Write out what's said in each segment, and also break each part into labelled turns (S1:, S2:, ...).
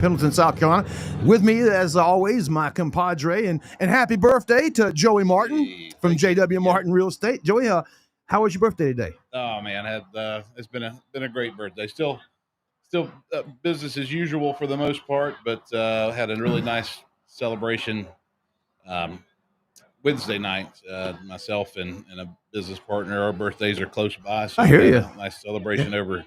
S1: Pendleton, South Carolina. With me, as always, my compadre, and happy birthday to Joey Martin from JW Martin Real Estate. Joey, how was your birthday today?
S2: Oh man, I had it's been a great birthday. Still business as usual for the most part, but had a really nice celebration Wednesday night. Myself and a business partner, our birthdays are close by, so
S1: I hear
S2: we had
S1: you.
S2: a nice celebration over in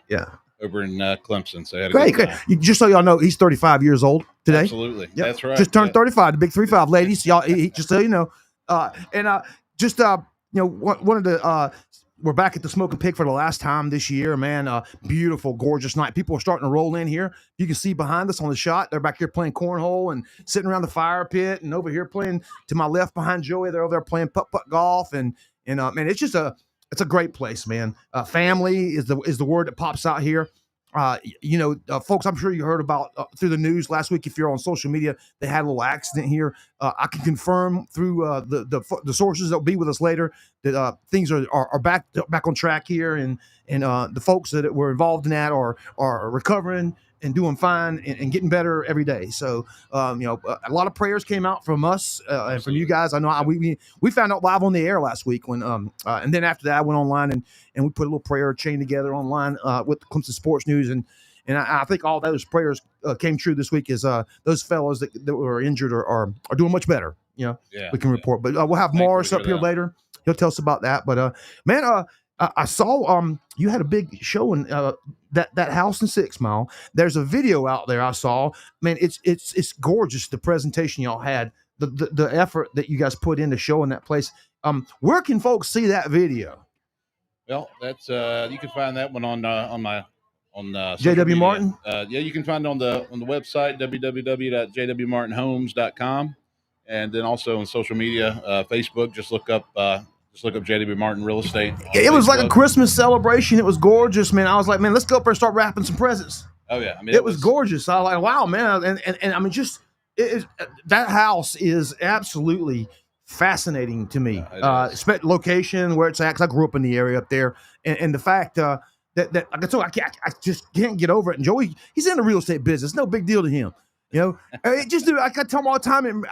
S2: Clemson. So I had a
S1: Great.
S2: good time.
S1: Just so y'all know, he's 35 years old today.
S2: Absolutely, that's right.
S1: Just turned 35, the big 35, ladies. Y'all, just so you know. Wanted to. We're back at the Smoking Pig for the last time this year, man. Beautiful, gorgeous night. People are starting to roll in here. You can see behind us on the shot. They're back here playing cornhole and sitting around the fire pit, and over here playing to my left behind Joey. They're over there playing putt-putt golf, and man, it's a great place, man. Family is the word that pops out here. Folks, I'm sure you heard about through the news last week. If you're on social media, they had a little accident here. I can confirm through the sources that will be with us later that things are back on track here, and the folks that were involved in that are recovering and doing fine and getting better every day. So, a lot of prayers came out from us and from you guys. I know we found out live on the air last week when, and then after that I went online and we put a little prayer chain together online with the Clemson Sports News. And I think all those prayers came true this week. Is those fellows that were injured are doing much better. We can report. But we'll have Morris up here later. He'll tell us about that. But I saw you had a big show in that house in 6 Mile. There's a video out there I saw. Man, it's gorgeous, the presentation y'all had, the effort that you guys put into showing that place. Where can folks see that video?
S2: Well, that's you can find that one on
S1: JW Martin.
S2: You can find it on the website www.jwmartinhomes.com, and then also on social media, Facebook. Just look up JW Martin Real Estate.
S1: It was like a Christmas celebration. It was gorgeous, man. I was like, man, let's go up there and start wrapping some presents.
S2: Oh yeah, I mean
S1: it was gorgeous. I was like, wow, man, and I mean, that house is absolutely fascinating to me. Location where it's at, 'cause I grew up in the area up there, and the fact that I just can't get over it. And Joey, he's in the real estate business. No big deal to him. I tell him all the time, and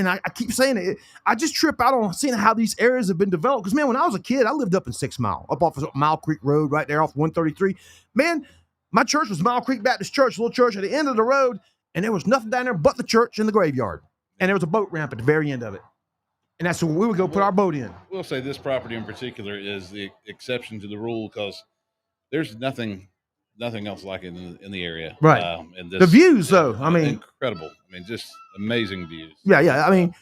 S1: I keep saying it. I just trip out on seeing how these areas have been developed. Because, man, when I was a kid, I lived up in 6 Mile, up off of Mile Creek Road, right there off 133. Man, my church was Mile Creek Baptist Church, a little church at the end of the road, and there was nothing down there but the church and the graveyard. And there was a boat ramp at the very end of it. And that's where we would go put our boat in.
S2: We'll say this property in particular is the exception to the rule because there's nothing else like it in the area.
S1: Right. And the views, though, I mean,
S2: incredible. I mean, just amazing views.
S1: Yeah. I mean,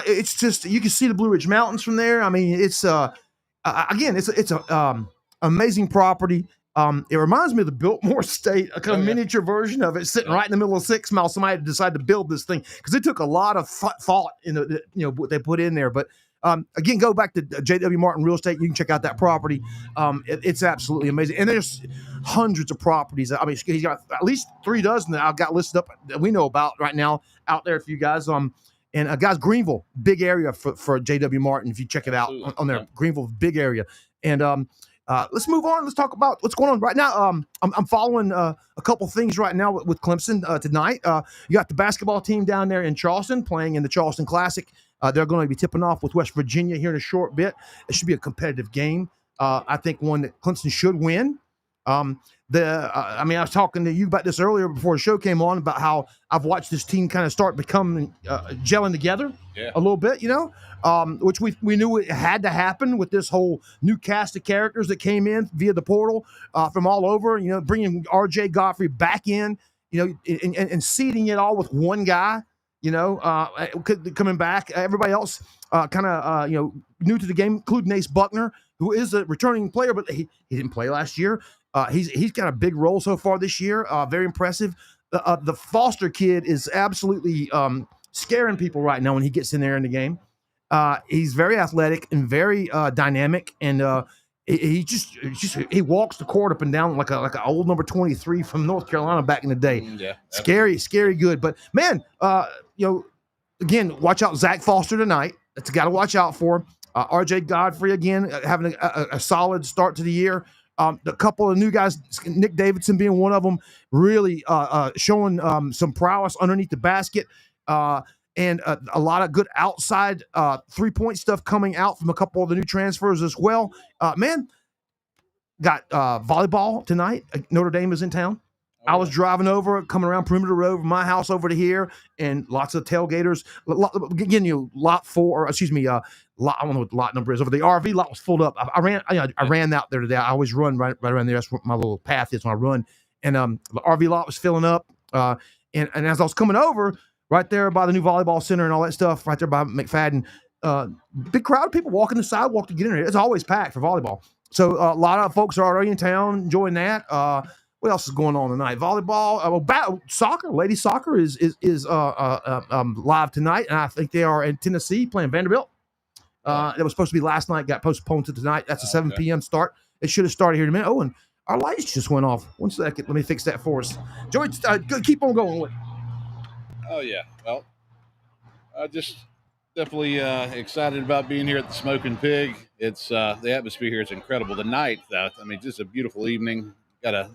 S1: it's just, you can see the Blue Ridge Mountains from there. I mean, it's again, it's a amazing property. It reminds me of the Biltmore State, a kind of miniature version of it, sitting right in the middle of 6 Mile. Somebody decided to build this thing because it took a lot of thought in what they put in there. But again, go back to JW Martin Real Estate. You can check out that property. It's absolutely amazing. And there's hundreds of properties. I mean, he's got at least 3 dozen that I've got listed up that we know about right now out there for you guys. And guys, Greenville, big area for JW Martin. If you check it out on there, Greenville, big area. And let's move on. Let's talk about what's going on right now. I'm following a couple things right now with Clemson tonight. You got the basketball team down there in Charleston playing in the Charleston Classic. They're going to be tipping off with West Virginia here in a short bit. It should be a competitive game. I think one that Clemson should win. I was talking to you about this earlier before the show came on about how I've watched this team kind of start becoming gelling together a little bit, which we knew it had to happen with this whole new cast of characters that came in via the portal from all over, bringing R.J. Godfrey back in, and seeding it all with one guy. Coming back, everybody else new to the game, including Ace Buckner, who is a returning player, but he didn't play last year. He's got a big role so far this year. Very impressive. The Foster kid is absolutely scaring people right now when he gets in there in the game. He's very athletic and very dynamic, and he walks the court up and down like an old number 23 from North Carolina back in the day.
S2: Yeah,
S1: scary good. But man, again, watch out Zach Foster tonight. That's a guy to watch out for. R.J. Godfrey again having a solid start to the year. The couple of new guys, Nick Davidson being one of them, really showing some prowess underneath the basket. And a lot of good outside 3-point stuff coming out from a couple of the new transfers as well. Man, got volleyball tonight. Notre Dame is in town. I was driving over, coming around Perimeter Road from my house over to here, and lots of tailgaters. Again, lot 4, or excuse me, lot, I don't know what the lot number is. Over the RV lot was filled up. I ran out there today. I always run right around there. That's what my little path is when I run. And the RV lot was filling up. And as I was coming over, right there by the new volleyball center and all that stuff, right there by McFadden, big crowd of people walking the sidewalk to get in there. It's always packed for volleyball. So a lot of folks are already in town enjoying that. What else is going on tonight? Volleyball, soccer, ladies soccer is live tonight, and I think they are in Tennessee playing Vanderbilt. That was supposed to be last night, got postponed to tonight. That's a 7 p.m. start. It should have started here in a minute. Oh, and our lights just went off. 1 second, let me fix that for us. Joey, keep on going with.
S2: Oh yeah, well, just definitely excited about being here at the Smoking Pig. It's the atmosphere here is incredible. The night, I mean, just a beautiful evening. Got a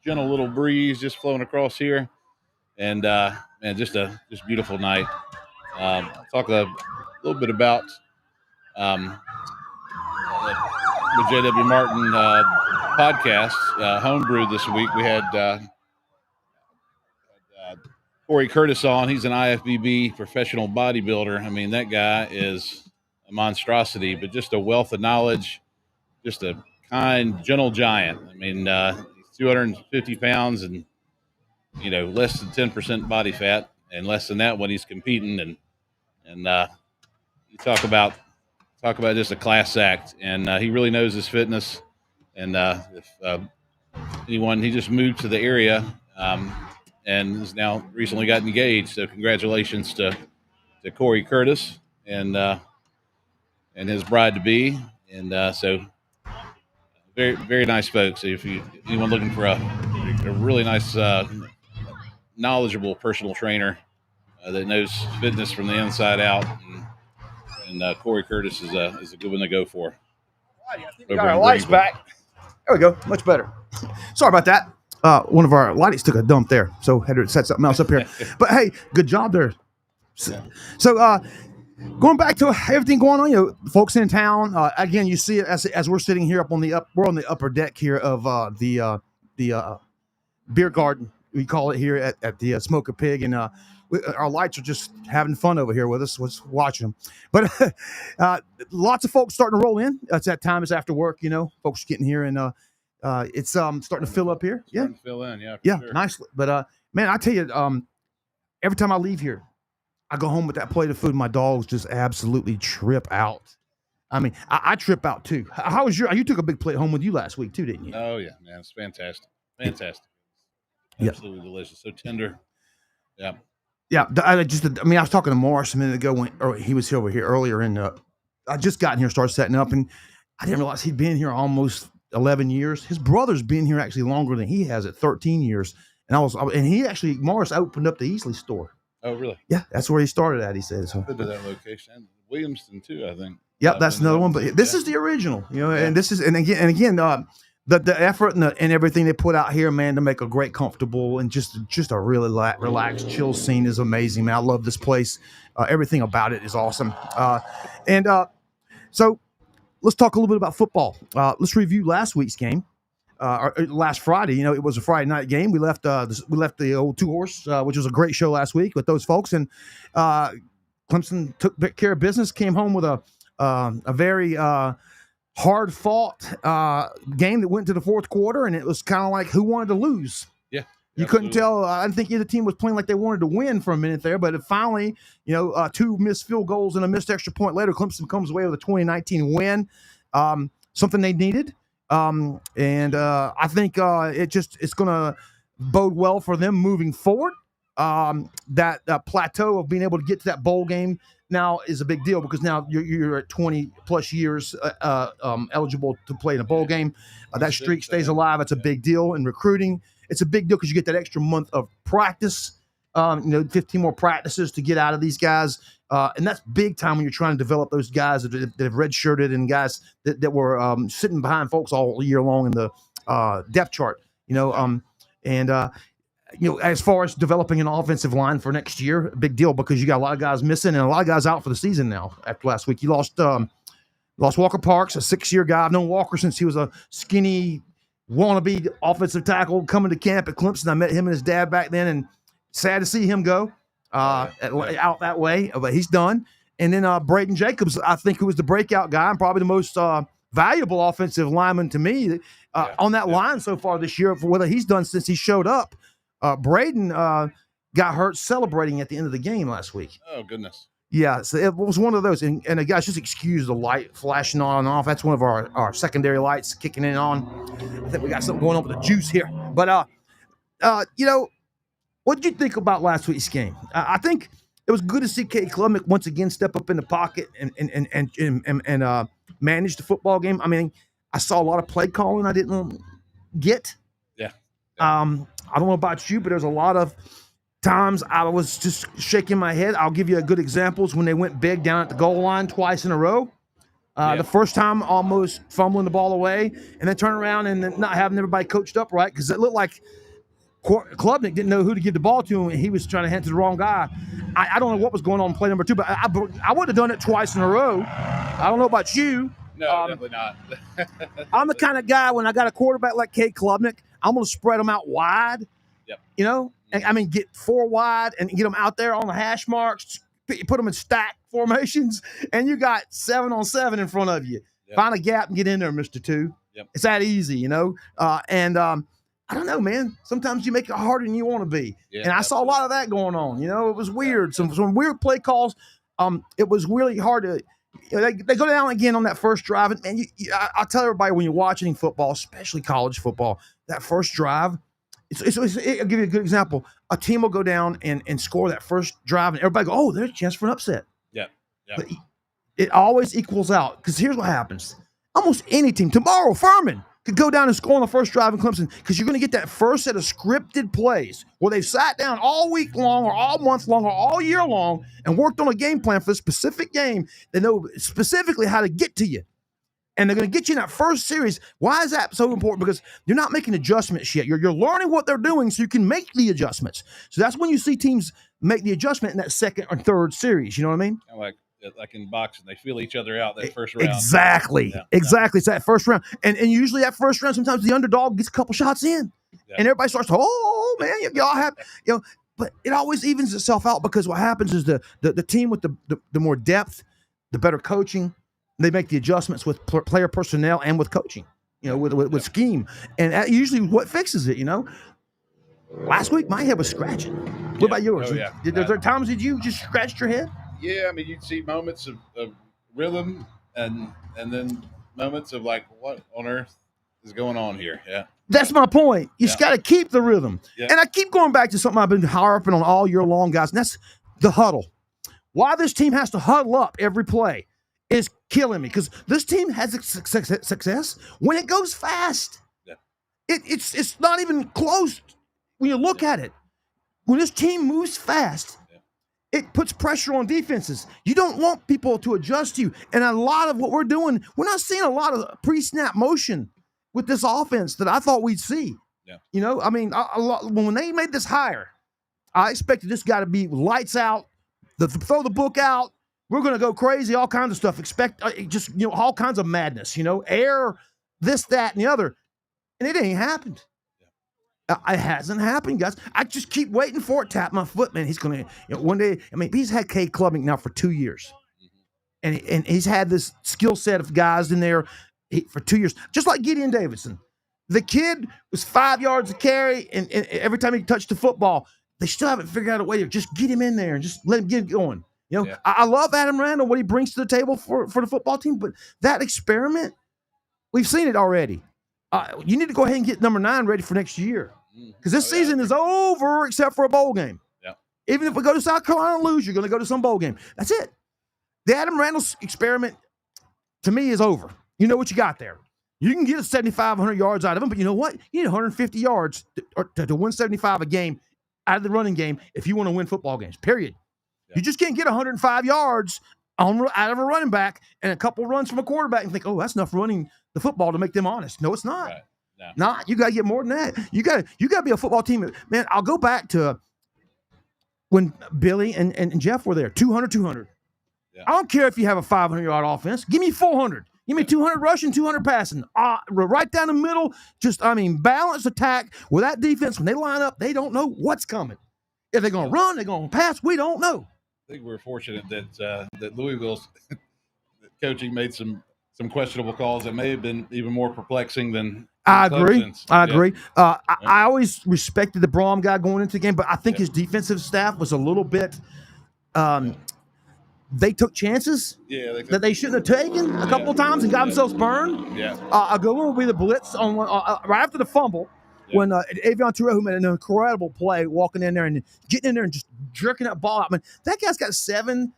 S2: gentle little breeze just flowing across here, and man, just beautiful night. Talk a little bit about the J.W. Martin podcast, Homebrew this week. We had Corey Curtis on. He's an IFBB professional bodybuilder. I mean, that guy is a monstrosity, but just a wealth of knowledge, just a kind, gentle giant. I mean, he's 250 pounds and, less than 10% body fat, and less than that when he's competing. And you talk about just a class act, and he really knows his fitness. And if anyone, he just moved to the area and has now recently got engaged. So congratulations to Corey Curtis and his bride to be. And so very, very nice folks. So if anyone looking for a really nice, knowledgeable personal trainer that knows fitness from the inside out, and Corey Curtis is a good one to go for.
S1: I think we got our lights back. There we go. Much better. Sorry about that. One of our lights took a dump there, so had to set something else up here. But hey, good job there. So going back to everything going on, folks in town. Again, you see it as we're sitting here we're on the upper deck here of the beer garden. We call it here at the Smoke a Pig, and our lights are just having fun over here with us. Let's watch them. But lots of folks starting to roll in. It's that time. It's after work. Folks getting here, and it's starting to fill up here.
S2: Starting to fill in, yeah.
S1: Yeah,
S2: sure.
S1: Nicely. But man, I tell you, every time I leave here, I go home with that plate of food. My dogs just absolutely trip out. I mean, I trip out too. How was you took a big plate home with you last week too, didn't you?
S2: Oh yeah, man, it's fantastic. Absolutely delicious. So tender. Yeah.
S1: Yeah, I was talking to Morris a minute ago he was over here earlier, and I just got in here, started setting up, and I didn't realize he'd been here almost 11 years. His brother's been here actually longer than he has at 13 years, and Morris opened up the Easley store.
S2: Oh, really?
S1: Yeah, that's where he started at. He said so.
S2: Been to that location, and Williamston too, I think.
S1: Yep, that's another one, but this is the original, and this is and again. The effort and everything they put out here, man, to make a great, comfortable, and just a really relaxed, chill scene is amazing, man. I love this place. Everything about it is awesome. So let's talk a little bit about football. Let's review last week's game. Last Friday, it was a Friday night game. We left the old Two Horse, which was a great show last week with those folks, and Clemson took care of business. Came home with a very hard-fought game that went to the fourth quarter, and it was kind of like who wanted to lose.
S2: Yeah,
S1: you couldn't tell. I didn't think either team was playing like they wanted to win for a minute there, but finally, two missed field goals and a missed extra point later, Clemson comes away with a 2019 win, something they needed, and I think it's going to bode well for them moving forward. That plateau of being able to get to that bowl game now is a big deal, because now you're at 20 plus years eligible to play in a bowl game. That streak stays alive. It's a big deal in recruiting. It's a big deal because you get that extra month of practice. 15 more practices to get out of these guys. And that's big time when you're trying to develop those guys that have redshirted and guys that were sitting behind folks all year long in the depth chart. As far as developing an offensive line for next year, a big deal because you got a lot of guys missing and a lot of guys out for the season now after last week. You lost Walker Parks, a 6-year guy. I've known Walker since he was a skinny wannabe offensive tackle coming to camp at Clemson. I met him and his dad back then, and sad to see him go out that way, but he's done. And then Braden Jacobs, I think, who was the breakout guy and probably the most valuable offensive lineman to me on that line so far this year for what he's done since he showed up. Braden got hurt celebrating at the end of the game last week.
S2: Oh, goodness.
S1: Yeah, so it was one of those. And guys, just excuse the light flashing on and off. That's one of our secondary lights kicking in on. I think we got something going on with the juice here. But, what did you think about last week's game? I think it was good to see Cade Klubnik once again step up in the pocket and manage the football game. I mean, I saw a lot of play calling I didn't get.
S2: Yeah.
S1: I don't know about you, but there's a lot of times I was just shaking my head. I'll give you a good examples when they went big down at the goal line twice in a row. The first time almost fumbling the ball away, and then turn around and then not having everybody coached up right because it looked like Klubnik didn't know who to give the ball to him, and he was trying to hand to the wrong guy. I don't know what was going on in play number 2, but I would have done it twice in a row. I don't know about you.
S2: No, definitely not.
S1: I'm the kind of guy, when I got a quarterback like Cade Klubnik, I'm going to spread them out wide.
S2: Yep.
S1: And get 4 wide and get them out there on the hash marks, put them in stack formations, and you got 7-on-7 in front of you. Yep. Find a gap and get in there, Mr. 2.
S2: Yep.
S1: It's that easy, I don't know, man. Sometimes you make it harder than you want to be.
S2: Yeah,
S1: and I saw a lot of that going on. It was weird. Some weird play calls. It was really hard to they go down again on that first drive. And I'll tell everybody when you're watching football, especially college football, that first drive, I'll give you a good example. A team will go down and score that first drive, and everybody go, oh, there's a chance for an upset.
S2: Yeah.
S1: But it always equals out because here's what happens. Almost any team, tomorrow, Furman could go down and score on the first drive in Clemson because you're going to get that first set of scripted plays where they've sat down all week long or all month long or all year long and worked on a game plan for a specific game. They know specifically how to get to you. And they're going to get you in that first series. Why is that so important? Because you're not making adjustments yet. You're learning what they're doing so you can make the adjustments. So that's when you see teams make the adjustment in that second or third series. You know what I mean?
S2: Like in boxing, they feel each other out that first round.
S1: Exactly.
S2: Yeah.
S1: Exactly. It's that first round. And usually that first round, sometimes the underdog gets a couple shots in. Yeah. And everybody starts, oh, man, y'all have, but it always evens itself out because what happens is the team with the more depth, the better coaching, they make the adjustments with player personnel and with coaching, with scheme. And that usually what fixes it, Last week, my head was scratching. What about yours?
S2: Oh, yeah.
S1: There times did you just scratched your head?
S2: Yeah, I mean, you'd see moments of rhythm and then moments of like, what on earth is going on here? Yeah.
S1: That's my point. You just got to keep the rhythm.
S2: Yeah.
S1: And I keep going back to something I've been harping on all year long, guys, and that's the huddle. Why this team has to huddle up every play is killing me because this team has success when it goes fast.
S2: Yeah.
S1: It's not even close when you look at it. When this team moves fast, it puts pressure on defenses. You don't want people to adjust to you. And a lot of what we're doing, we're not seeing a lot of pre-snap motion with this offense that I thought we'd see.
S2: Yeah.
S1: When they made this hire, I expected this guy to be lights out, throw the book out. We're going to go crazy, all kinds of stuff. Expect all kinds of madness, air, this, that, and the other. And it ain't happened. It hasn't happened, guys. I just keep waiting for it. Tap my foot, man. He's going to, one day, he's had Cade Klubnik now for 2 years. And he's had this skill set of guys in there for 2 years, just like Gideon Davidson. The kid was 5 yards a carry, and every time he touched the football, they still haven't figured out a way to just get him in there and just let him get going. I love Adam Randall, what he brings to the table for the football team, but that experiment, we've seen it already. You need to go ahead and get number 9 ready for next year because this season is over except for a bowl game.
S2: Yeah.
S1: Even if we go to South Carolina and lose, you're going to go to some bowl game. That's it. The Adam Randall experiment, to me, is over. You know what you got there. You can get 7,500 yards out of him, but you know what? You need 150 yards to win 75 a game out of the running game if you want to win football games, period.
S2: Yeah.
S1: You just can't get 105 yards out of a running back and a couple runs from a quarterback and think, oh, that's enough running the football to make them honest. No, it's not.
S2: Right. No.
S1: Nah, you got to get more than that. You got to be a football team. Man, I'll go back to when Billy and Jeff were there, 200.
S2: Yeah.
S1: I don't care if you have a 500-yard offense. Give me 400. Give me 200 rushing, 200 passing. Right down the middle, balanced attack. With that defense, when they line up, they don't know what's coming. If they're going to run, they're going to pass, we don't know.
S2: I think we're fortunate that Louisville's coaching made some questionable calls that may have been even more perplexing than
S1: I agree.
S2: Yeah.
S1: I always respected the Braum guy going into the game, but I think his defensive staff was a little bit they took chances that they shouldn't have taken a couple of times and got themselves burned.
S2: Yeah.
S1: A good one will be the blitz on right after the fumble when Avion Terrell, who made an incredible play, walking in there and getting in there and just jerking that ball out. Man, that guy's got 7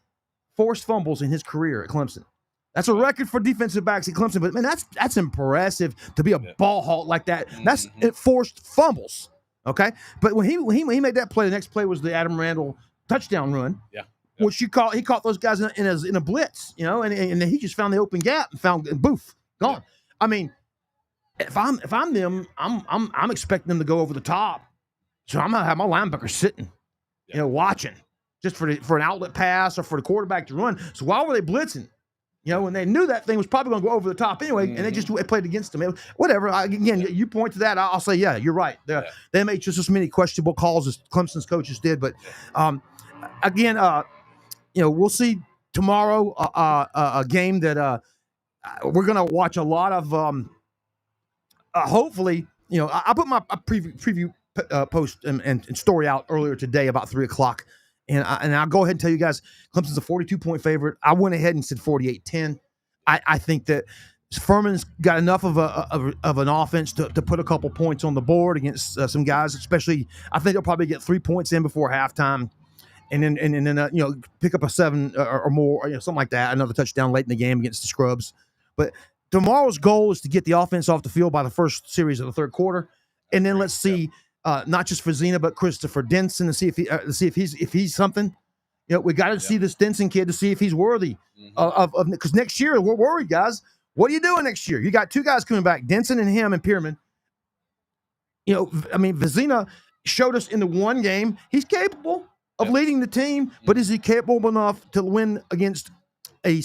S1: forced fumbles in his career at Clemson. That's a record for defensive backs at Clemson, but man, that's impressive to be a ball hawk like that. That's forced fumbles. Okay, but when he made that play, the next play was the Adam Randall touchdown run.
S2: Yeah.
S1: Which he caught those guys in a blitz, and he just found the open gap and found boof, gone. Yeah. I mean, if I'm them, I'm expecting them to go over the top, so I'm gonna have my linebacker sitting, watching just for an outlet pass or for the quarterback to run. So why were they blitzing? When they knew that thing was probably going to go over the top anyway, and they just played against them. Whatever. Again, you point to that, I'll say, yeah, you're right. They made just as many questionable calls as Clemson's coaches did, but again. We'll see tomorrow a game that we're going to watch a lot of. Hopefully, I put my preview post and story out earlier today about 3:00, and I'll go ahead and tell you guys, Clemson's a 42-point favorite. I went ahead and said 48-10. I think that Furman's got enough of an offense to put a couple points on the board against some guys, especially. I think they'll probably get 3 points in before halftime. And then pick up a 7 or more, something like that, another touchdown late in the game against the Scrubs. But tomorrow's goal is to get the offense off the field by the first series of the third quarter, and then let's see not just Vizina but Christopher Denson to see if he's something. We got to see this Denson kid to see if he's worthy of because next year we're worried, guys. What are you doing next year? You got 2 guys coming back, Denson and him and Pierman. Vizina showed us in the one game he's capable of leading the team, but is he capable enough to win against an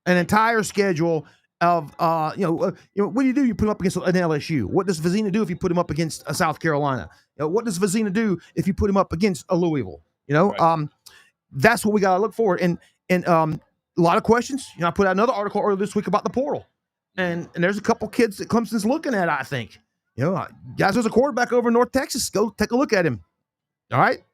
S1: entire schedule of, what do you do? You put him up against an LSU. What does Vizina do if you put him up against a South Carolina? What does Vizina do if you put him up against a Louisville? Right. That's what we got to look for. And a lot of questions. I put out another article earlier this week about the portal, and there's a couple kids that Clemson's looking at. I think, guys, there's a quarterback over in North Texas. Go take a look at him. All right.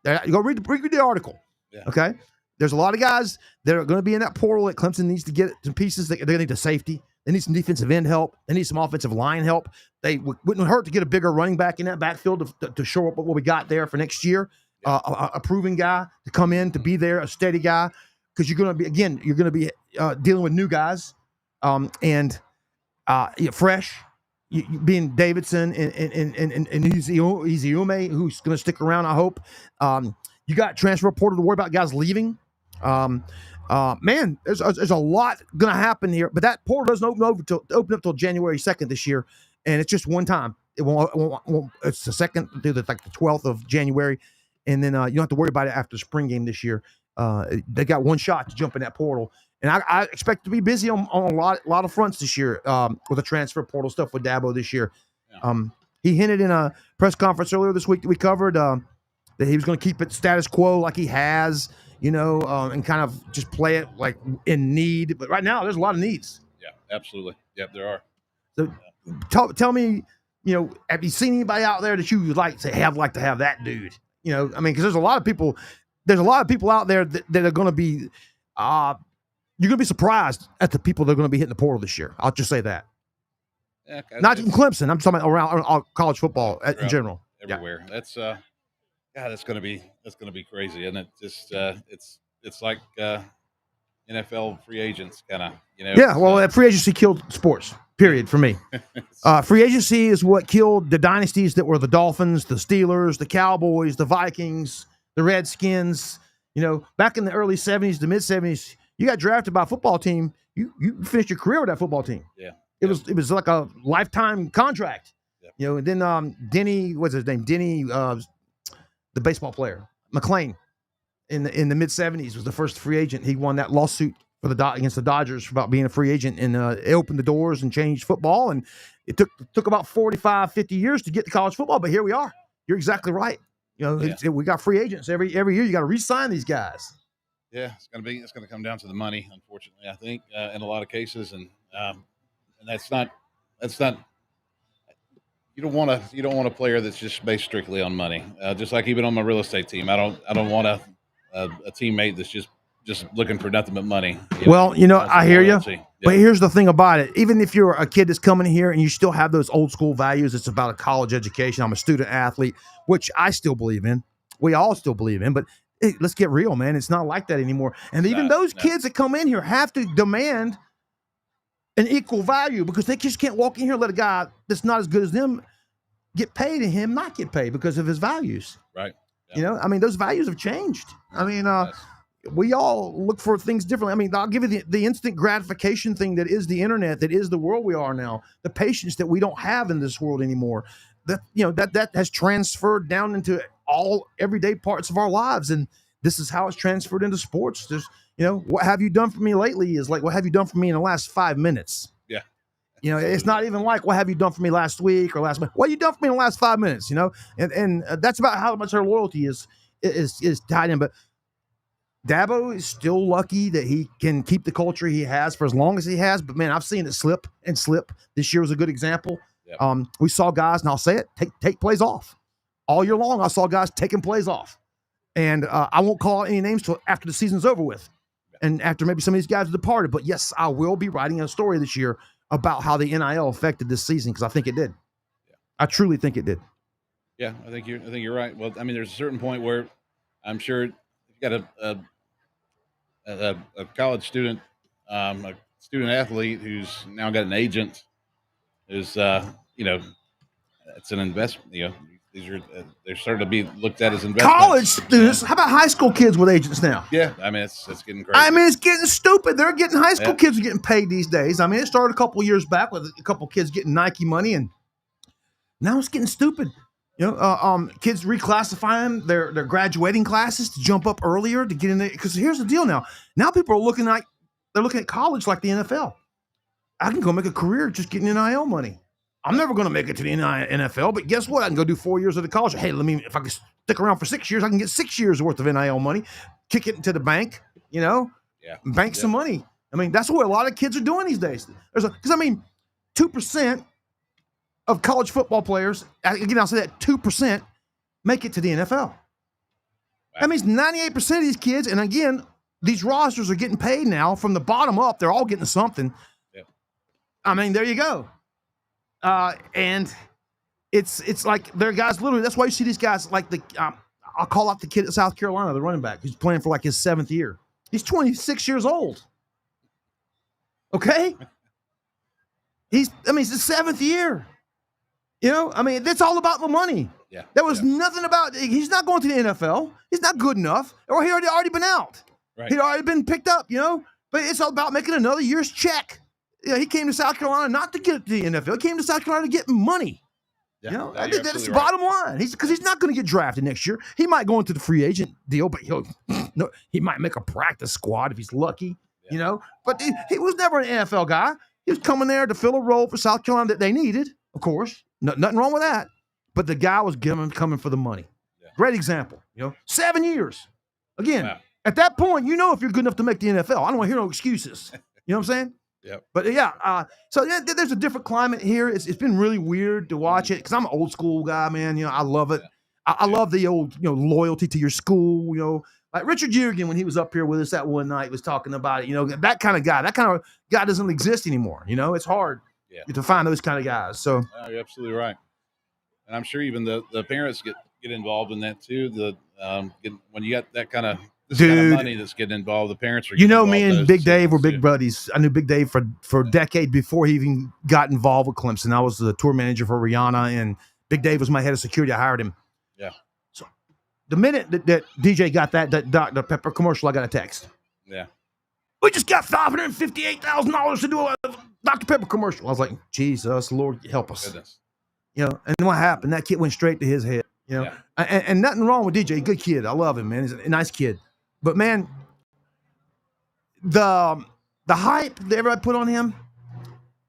S1: You go read the article. Yeah. Okay. There's a lot of guys that are going to be in that portal that Clemson needs to get some pieces. They're going to need a safety. They need some defensive end help. They need some offensive line help. They wouldn't hurt to get a bigger running back in that backfield to show up what we got there for next year. A proven guy to come in to be there, a steady guy, because you're going to be dealing with new guys and fresh. Being Davidson and Iziume, who's going to stick around, I hope. You got transfer portal to worry about guys leaving. Man, there's a lot going to happen here, but that portal doesn't open up till January 2nd this year, and it's just one time. It won't it's the 2nd to the 12th of January, and then you don't have to worry about it after the spring game this year. They got one shot to jump in that portal. And I expect to be busy on a lot of fronts this year with the transfer portal stuff with Dabo this year. Yeah. He hinted in a press conference earlier this week that we covered that he was going to keep it status quo like he has, and kind of just play it like in need. But right now, there's a lot of needs.
S2: Yeah, absolutely. Yep, there are.
S1: So tell me, have you seen anybody out there that you would like to have that dude? Because there's a lot of people. There's a lot of people out there that are going to be. You're going to be surprised at the people that are going to be hitting the portal this year. I'll just say that. Yeah, not in Clemson. I'm talking about around college football in general.
S2: Everywhere. Yeah. That's going to be crazy, and it just it's like NFL free agents kind of.
S1: Yeah, well, free agency killed sports. Period for me. Free agency is what killed the dynasties that were the Dolphins, the Steelers, the Cowboys, the Vikings, the Redskins. You know, back in the early 70s, the mid 70s, you got drafted by a football team. You finished your career with that football team.
S2: Yeah.
S1: It was like a lifetime contract.
S2: Yep.
S1: You know, and then Denny, what's his name? Denny, the baseball player, McClain, in the mid 70s was the first free agent. He won that lawsuit for against the Dodgers about being a free agent, and it opened the doors and changed football. And it took about 45, 50 years to get to college football, but here we are. You're exactly right. You know, we got free agents every year. You got to re-sign these guys.
S2: Yeah, it's gonna come down to the money, unfortunately. I think in a lot of cases, and that's not. You don't want a player that's just based strictly on money. Just like even on my real estate team, I don't want a teammate that's just looking for nothing but money.
S1: Well, you know, I hear you.
S2: Yeah.
S1: But here's the thing about it. Even if you're a kid that's coming here and you still have those old school values, it's about a college education. I'm a student athlete, which I still believe in. We all still believe in. But hey, let's get real, man. It's not like that anymore. And even those kids that come in here have to demand an equal value because they just can't walk in here and let a guy that's not as good as them get paid and him not get paid because of his values.
S2: Right. Yeah.
S1: You know, I mean, those values have changed. I mean, we all look for things differently. I mean, I'll give you the instant gratification thing that is the internet, that is the world we are now, the patience that we don't have in this world anymore. That, you know, that has transferred down into all everyday parts of our lives. And this is how it's transferred into sports. There's, you know, what have you done for me lately is like, what have you done for me in the last 5 minutes?
S2: Yeah.
S1: You know, it's not even like, what have you done for me last week or last month? What have you done for me in the last 5 minutes? You know, and that's about how much our loyalty is tied in. But Dabo is still lucky that he can keep the culture he has for as long as he has. But man, I've seen it slip and slip. This year was a good example. Yep. We saw guys, and I'll say it, take plays off. All year long, I saw guys taking plays off. And I won't call any names till after the season's over with. And after maybe some of these guys have departed. But yes, I will be writing a story this year about how the NIL affected this season, because I think it did. Yeah. I truly think it did.
S2: Yeah, I think you're right. Well, I mean, there's a certain point where I'm sure you've got a college student, a student athlete who's now got an agent, who's you know, it's an investment. You know, they're starting to be looked at as investments.
S1: College students. How about high school kids with agents now?
S2: Yeah, I mean it's getting crazy.
S1: I mean it's getting stupid. They're getting high school kids are getting paid these days. I mean it started a couple years back with a couple kids getting Nike money, and now it's getting stupid. You know, kids reclassifying their graduating classes to jump up earlier to get in there. Because here's the deal now. Now people are looking at college like the NFL. I can go make a career just getting NIL money. I'm never going to make it to the NFL, but guess what? I can go do 4 years of the college. Hey, if I can stick around for 6 years, I can get 6 years worth of NIL money, kick it into the bank, you know, bank some money. I mean, that's what a lot of kids are doing these days. Because I mean, 2% of college football players, again, I'll say that 2% make it to the NFL. Wow. That means 98% of these kids, and again, these rosters are getting paid now from the bottom up. They're all getting something. Yep. I mean, there you go. And it's like they're guys literally. That's why you see these guys like I'll call out the kid at South Carolina, the running back, who's playing for like his 7th year. He's 26 years old. Okay, it's his 7th year. You know, I mean, it's all about the money. Yeah, there was nothing about. He's not going to the NFL. He's not good enough, or he already been out. Right. He'd already been picked up. You know, but it's all about making another year's check. Yeah, he came to South Carolina not to get to the NFL. He came to South Carolina to get money. Yeah, you know, that's the bottom line. Because he's not going to get drafted next year. He might go into the free agent deal, but he might make a practice squad if he's lucky. Yeah. You know, but he was never an NFL guy. He was coming there to fill a role for South Carolina that they needed, of course. Nothing wrong with that. But the guy was coming for the money. Yeah. Great example. You know, 7 years. Again, at that point, you know if you're good enough to make the NFL. I don't want to hear no excuses. You know what I'm saying? Yep. But so there's a different climate here. It's been really weird to watch it because I'm an old school guy, man. You know, I love it. Yeah. I love the old, you know, loyalty to your school. You know, like Richard Jurgen when he was up here with us that one night was talking about it. You know, that kind of guy. That kind of guy doesn't exist anymore. You know, it's hard to find those kind of guys. So
S2: you're absolutely right, and I'm sure even the parents get involved in that too. When you got that kind of this kind of
S1: Dude.
S2: money that's getting involved. The parents are
S1: You
S2: getting
S1: know,
S2: involved
S1: me
S2: in
S1: and
S2: those
S1: Big Dave were
S2: decisions,
S1: big
S2: too.
S1: buddies. I knew Big Dave for a decade before he even got involved with Clemson. I was the tour manager for Rihanna, and Big Dave was my head of security. I hired him.
S2: Yeah.
S1: So the minute that DJ got that Dr. Pepper commercial, I got a text.
S2: Yeah.
S1: We just got $558,000 to do a Dr. Pepper commercial. I was like, Jesus, Lord, help us.
S2: Goodness.
S1: You know, and what happened? That kid went straight to his head. You know,
S2: Yeah.
S1: and nothing wrong with DJ. Good kid. I love him, man. He's a nice kid. But man, the hype that everybody put on him,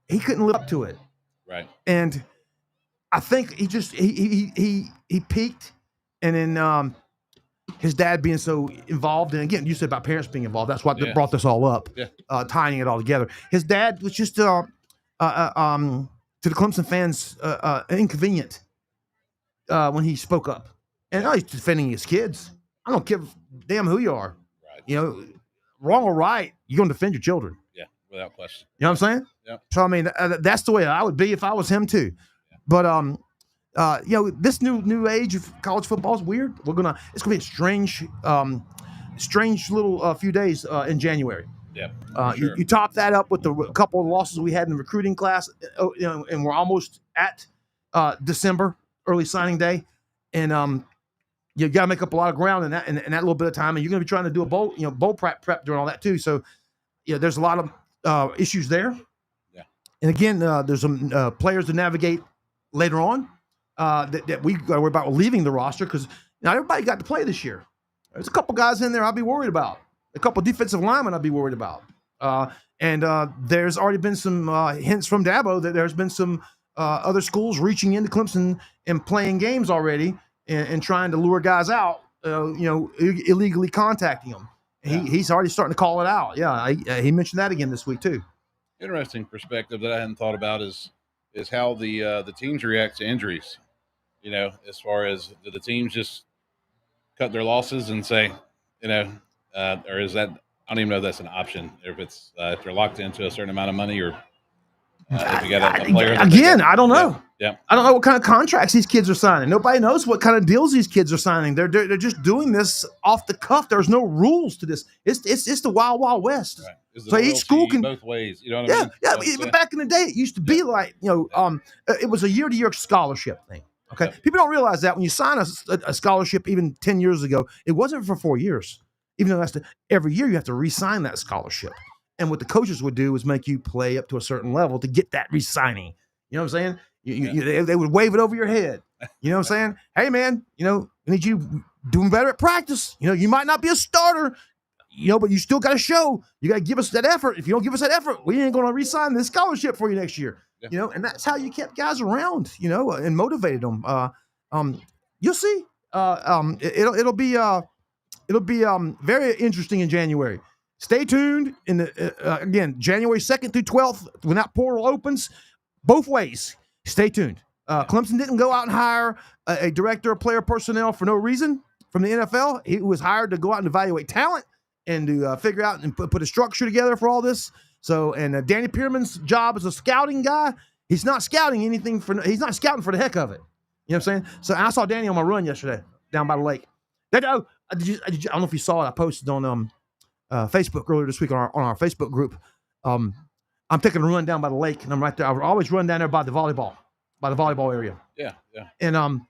S1: he couldn't live up to it.
S2: Right.
S1: And I think he peaked, and then his dad being so involved. And again, you said about parents being involved. That's what brought this all up.
S2: Yeah.
S1: Tying it all together. His dad was just to the Clemson fans inconvenient when he spoke up. And he's defending his kids. I don't give a damn who you are.
S2: Right.
S1: You know, wrong or right, you're going to defend your children.
S2: Yeah, without question.
S1: You know what I'm saying?
S2: Yeah.
S1: So I mean, that's the way I would be if I was him too.
S2: Yeah.
S1: But you know, this new age of college football is weird. It's gonna be a strange little few days in January.
S2: Yeah. Sure.
S1: You top that up with the couple of losses we had in the recruiting class, you know, and we're almost at December, early signing day, and you got to make up a lot of ground in that little bit of time, and you're going to be trying to do a bowl prep during all that too. So, yeah, there's a lot of issues there.
S2: Yeah.
S1: And again, there's some players to navigate later on that we got to worry about leaving the roster because not everybody got to play this year. There's a couple guys in there I'll be worried about. A couple defensive linemen I'll be worried about. And there's already been some hints from Dabo that there's been some other schools reaching into Clemson and playing games already and trying to lure guys out, you know, illegally contacting them. Yeah. He's already starting to call it out. Yeah, he mentioned that again this week too.
S2: Interesting perspective that I hadn't thought about is how the teams react to injuries. You know, as far as do the teams just cut their losses and say, you know, or is that, I don't even know if that's an option. If they're locked into a certain amount of money, or if you got a player.
S1: Again, I don't know.
S2: Yeah.
S1: I don't know what kind of contracts these kids are signing. Nobody knows what kind of deals these kids are signing. They're just doing this off the cuff. There's no rules to this. It's the wild, wild west.
S2: Right.
S1: So each school can
S2: both ways. You know what I mean?
S1: Yeah. But back in the day, it used to be like, you know, it was a year-to-year scholarship thing. Okay, people don't realize that when you sign a scholarship, even 10 years ago, it wasn't for 4 years. Even though that's every year you have to re-sign that scholarship. And what the coaches would do is make you play up to a certain level to get that re-signing. You know what I'm saying? They would wave it over your head. You know what I'm saying? Hey, man, you know, we need you doing better at practice. You know, you might not be a starter, you know, but you still got to show. You got to give us that effort. If you don't give us that effort, we ain't going to re-sign this scholarship for you next year. Yeah. You know, and that's how you kept guys around, you know, and motivated them. You'll see. It'll be very interesting in January. Stay tuned. Again, January 2nd through 12th, when that portal opens, both ways. Stay tuned. Clemson didn't go out and hire a director of player personnel for no reason from the NFL. He was hired to go out and evaluate talent and to figure out and put a structure together for all this. So, and Danny Pearman's job as a scouting guy, he's not scouting anything he's not scouting for the heck of it. You know what I'm saying? So I saw Danny on my run yesterday down by the lake. I don't know if you saw it. I posted on Facebook earlier this week on our Facebook group. I'm taking a run down by the lake, and I'm right there. I always run down there by the volleyball area.
S2: Yeah.
S1: And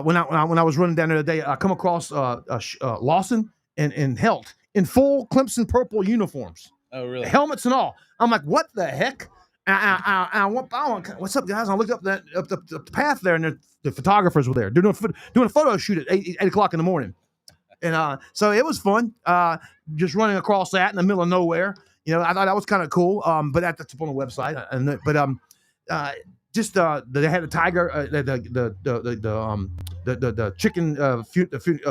S1: when I was running down there today, I come across Lawson and Helt in full Clemson purple uniforms.
S2: Oh, really?
S1: Helmets and all. I'm like, what the heck? What's up, guys? I look up the path there, and the photographers were there doing a photo shoot at 8 o'clock in the morning. And so it was fun, just running across that in the middle of nowhere. You know, I thought that was kind of cool. But that's up on the website. They had a tiger, the chicken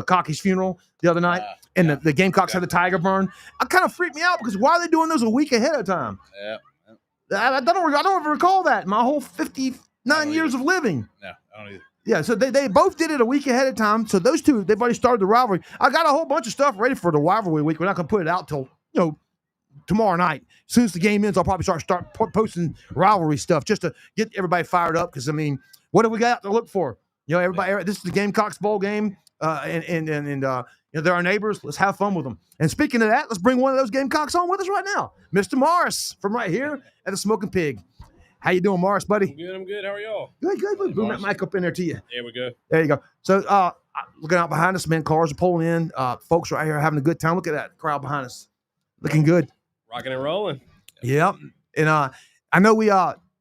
S1: Cocky's funeral the other night, and the Gamecocks had the tiger burn. It kind of freaked me out because why are they doing those a week ahead of time?
S2: Yeah.
S1: I don't ever recall that in my whole 59 years of living.
S2: No, I don't either.
S1: Yeah, so they both did it a week ahead of time. So those two, they've already started the rivalry. I got a whole bunch of stuff ready for the rivalry week. We're not going to put it out till, you know, tomorrow night. As soon as the game ends, I'll probably start posting rivalry stuff just to get everybody fired up. Because, I mean, what do we got to look for? You know, everybody, this is the Gamecocks bowl game. they're our neighbors. Let's have fun with them. And speaking of that, let's bring one of those Gamecocks on with us right now, Mr. Morris from right here at the Smoking Pig. How you doing, Morris, buddy?
S3: I'm good. How are y'all?
S1: Good.
S3: Hey,
S1: Boom that mic up in there to you.
S3: There we go.
S1: There you go. So looking out behind us, man, cars are pulling in. Folks right here having a good time. Look at that crowd behind us. Looking good.
S3: Rocking and rolling.
S1: Yep. And I know we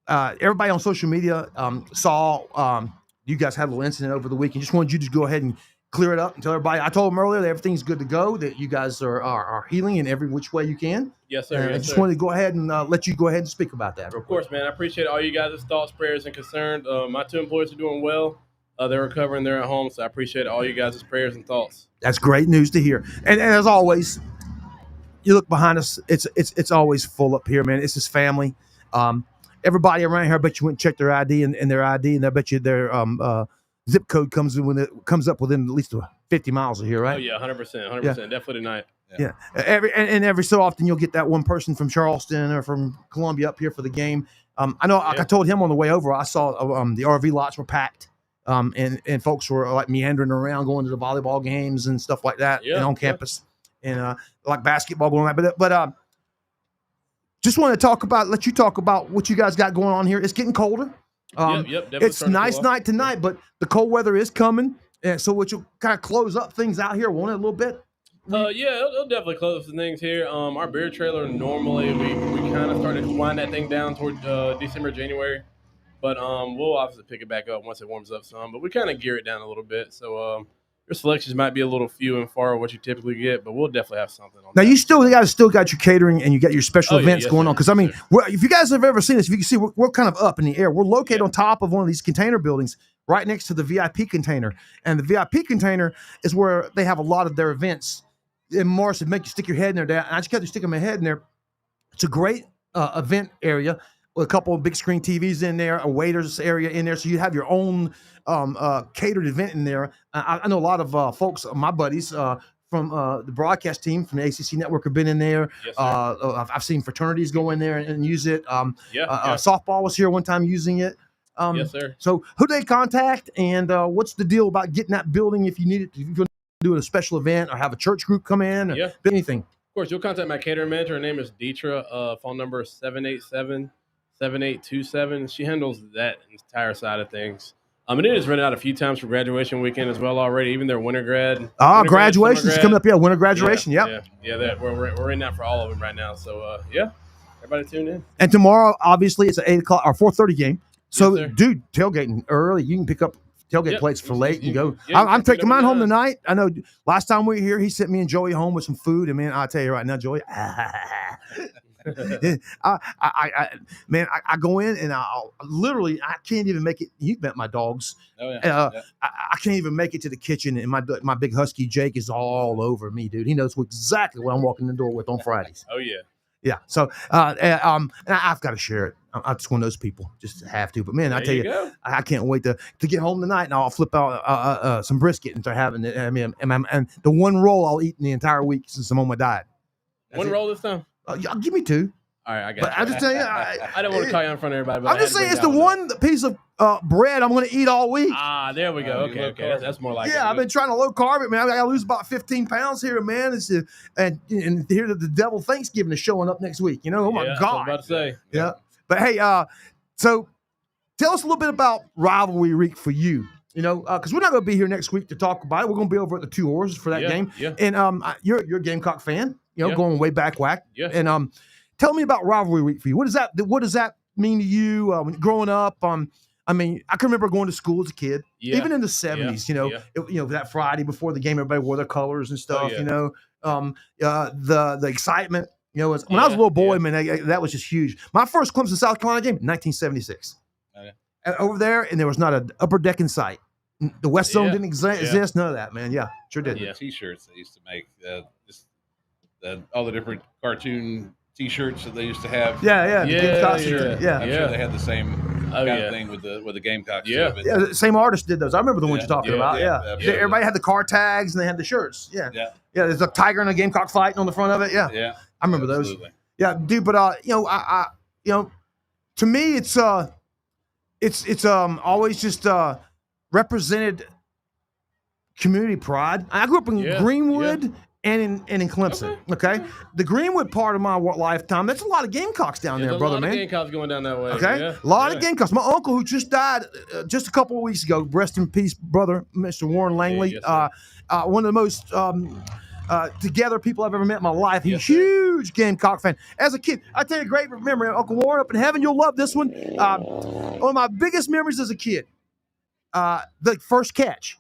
S1: everybody on social media saw you guys had a little incident over the weekend. Just wanted you to go ahead and clear it up and tell everybody. I told them earlier that everything's good to go, that you guys are healing in every which way you can.
S3: Yes, sir.
S1: I just wanted to go ahead and let you go ahead and speak about that.
S3: Of course, man. I appreciate all you guys' thoughts, prayers, and concerns. My 2 employees are doing well. They're recovering. They're at home. So I appreciate all you guys' prayers and thoughts.
S1: That's great news to hear. And as always, you look behind us, it's always full up here, man. It's his family. Everybody around here, I bet you went and checked their ID and their ID, and I bet you their zip code comes up within at least 50 miles of here, right?
S3: Oh yeah, 100%, 100%. Yeah. Definitely tonight.
S1: Yeah. Every so often you'll get that one person from Charleston or from Columbia up here for the game. I know, like I told him on the way over, I saw the RV lots were packed, and folks were like meandering around, going to the volleyball games and stuff like that, and on campus, and like basketball going on. But just want to let you talk about what you guys got going on here. It's getting colder. It's nice night tonight, but the cold weather is coming, and so which will kind of close up things out here, won't it, a little bit?
S3: It'll definitely close some things here. Our beer trailer, normally we kind of started to wind that thing down toward December, January, but we'll obviously pick it back up once it warms up some. But we kind of gear it down a little bit, so your selections might be a little few and far what you typically get, but we'll definitely have something on. Now
S1: you guys still got your catering and you got your special events going on, because I mean, if you guys have ever seen this, if you can see, we're kind of up in the air. We're located on top of one of these container buildings, right next to the VIP container, and the VIP container is where they have a lot of their events. And Morris would make you stick your head in there. And I just kept sticking my head in there. It's a great event area with a couple of big screen TVs in there, a waiters area in there, so you have your own catered event in there. I know a lot of folks, my buddies from the broadcast team from the ACC network have been in there.
S3: Yes,
S1: I've seen fraternities go in there and use it. Softball was here one time using it.
S3: Yes, sir.
S1: So who they contact, and what's the deal about getting that building if you need it? If you're doing a special event or have a church group come in or anything?
S3: Of course, you'll contact my catering manager. Her name is Deetra. Phone number is 787-7827. She handles that entire side of things. It is rented out a few times for graduation weekend as well already, even their winter grad.
S1: Graduation's coming up. Yeah, winter graduation.
S3: Yeah. We're in that for all of them right now. So, everybody tune in.
S1: And tomorrow, obviously, it's an 8 o'clock or 4:30 game. So,
S3: Yes,
S1: dude, tailgating early. You can pick up tailgate plates for late and go. I'm taking mine home tonight. I know last time we were here, he sent me and Joey home with some food. And man, I'll tell you right now, Joey, I go in and I'll literally, I can't even make it. You met my dogs. I can't even make it to the kitchen, and my big husky Jake is all over me, dude. He knows exactly what I'm walking the door with on Fridays.
S3: Oh yeah.
S1: Yeah. So, and I've got to share it. I'm just one of those people, just have to. But man, I tell you, I can't wait to get home tonight, and I'll flip out some brisket and start having it. I mean, and the one roll I'll eat in the entire week since I'm on my diet.
S3: One roll this time?
S1: Give me 2.
S3: All right, I got
S1: but I just tell you,
S3: I don't want to call you in front of everybody. But
S1: I'm just saying it's the one piece of bread I'm going to eat all week.
S3: There we go. Okay. That's more like it.
S1: I've been trying to low carb it, man. I got to lose about 15 pounds here, man. And here the devil Thanksgiving is showing up next week. You know, oh my God.
S3: I was about to say.
S1: Yeah. But hey, so tell us a little bit about rivalry week for you. You know, because we're not going to be here next week to talk about it. We're going to be over at the Two Horses for that game. Yeah. And you're a Gamecock fan. You know, going way back whack.
S3: Yeah.
S1: And tell me about rivalry week for you. What does that mean to you when growing up? I mean, I can remember going to school as a kid, even in the 70s. You know, that Friday before the game, everybody wore their colors and stuff. You know, the excitement. You know, when I was a little boy, man, that was just huge. My first Clemson South Carolina game, 1976. Over there, and there was not an upper deck in sight. The West Zone didn't exist. None of that, man. Yeah, sure did.
S2: The T-shirts they used to make, all the different cartoon T-shirts that they used to have.
S1: The Gamecock
S2: I'm sure they had the same kind of thing with the Gamecocks.
S1: The same artist did those. I remember the ones you're talking about. Everybody had the car tags and they had the shirts. There's a tiger and a Gamecock fighting on the front of it. I remember those. Yeah, dude. But you know, to me, it's always just represented community pride. I grew up in Greenwood and in Clemson. Okay. The Greenwood part of my lifetime, that's a lot of Gamecocks down there, brother, man.
S3: A lot of Gamecocks going down that way.
S1: Okay. A lot of Gamecocks. My uncle, who just died just a couple of weeks ago, rest in peace, brother, Mr. Warren Langley. One of the most together people I've ever met in my life. He's a huge Gamecock fan. As a kid, I tell you a great memory. Uncle Warren up in heaven, you'll love this one. One of my biggest memories as a kid, the first catch,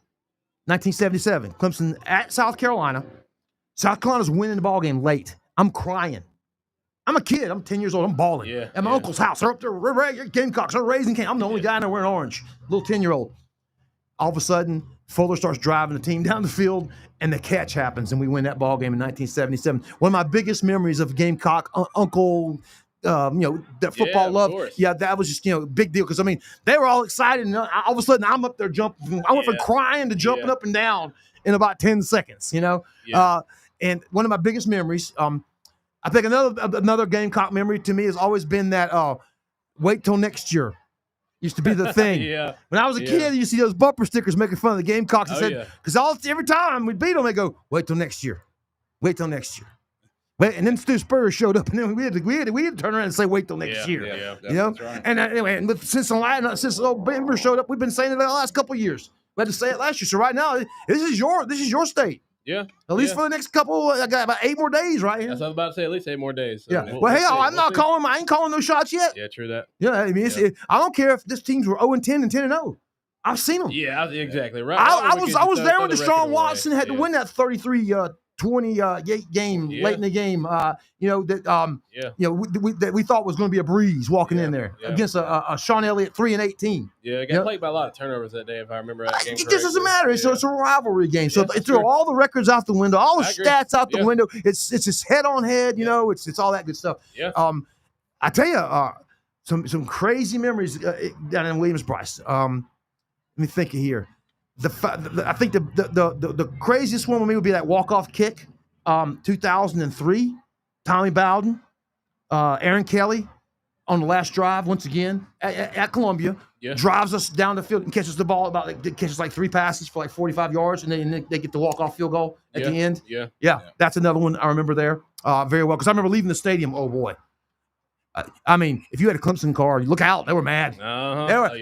S1: 1977, Clemson at South Carolina. South Carolina's winning the ball game late. I'm crying. I'm a kid. I'm 10 years old. I'm balling. At my uncle's house. They're up there. Gamecocks. They're raising cane. I'm the only guy in there wearing orange. Little 10-year-old. All of a sudden, Fuller starts driving the team down the field, and the catch happens, and we win that ball game in 1977. One of my biggest memories of Gamecock Uncle, that football love. Yeah, that was just, big deal. Because, I mean, they were all excited, and all of a sudden, I'm up there jumping. I went from crying to jumping up and down in about 10 seconds, and one of my biggest memories, I think another Gamecock memory to me has always been that wait till next year used to be the thing. When I was a kid, you see those bumper stickers making fun of the Gamecocks. Because every time we beat them, they go, wait till next year. Wait till next year. Wait, and then Stu Spurrier showed up, and then we had to turn around and say, wait till next year. That's right. And anyway, and since old Bimber showed up, we've been saying it the last couple of years. We had to say it last year. So right now, this is your state.
S3: Yeah.
S1: At least for the next couple, I got about 8 more days right here.
S3: That's what I was about to say. At least 8 more days. So
S1: I ain't calling no shots yet.
S3: Yeah, true that.
S1: I mean, I don't care if this teams were 0-10 and 10-0. I've seen them.
S3: Yeah, exactly. Right.
S1: I was there when Deshaun Watson had to win that 33-20 game late in the game. That we thought was going to be a breeze walking in there against a Sean Elliott 3-8 team.
S3: Yeah, it got played by a lot of turnovers that day, if I remember that game.
S1: It just doesn't matter. It's a rivalry game. So it threw all the records out the window, all the stats out the window. It's just head on head. It's all that good stuff.
S3: Yeah.
S1: I tell you, some crazy memories down in Williams-Brice. Let me think here. I think the craziest one with me would be that walk-off kick, 2003. Tommy Bowden, Aaron Kelly on the last drive once again at Columbia, drives us down the field and catches the ball catches like 3 passes for like 45 yards, and then they get the walk-off field goal at the end. Yeah, that's another one I remember there very well because I remember leaving the stadium. Oh boy. I mean, if you had a Clemson car, you look out. They were mad.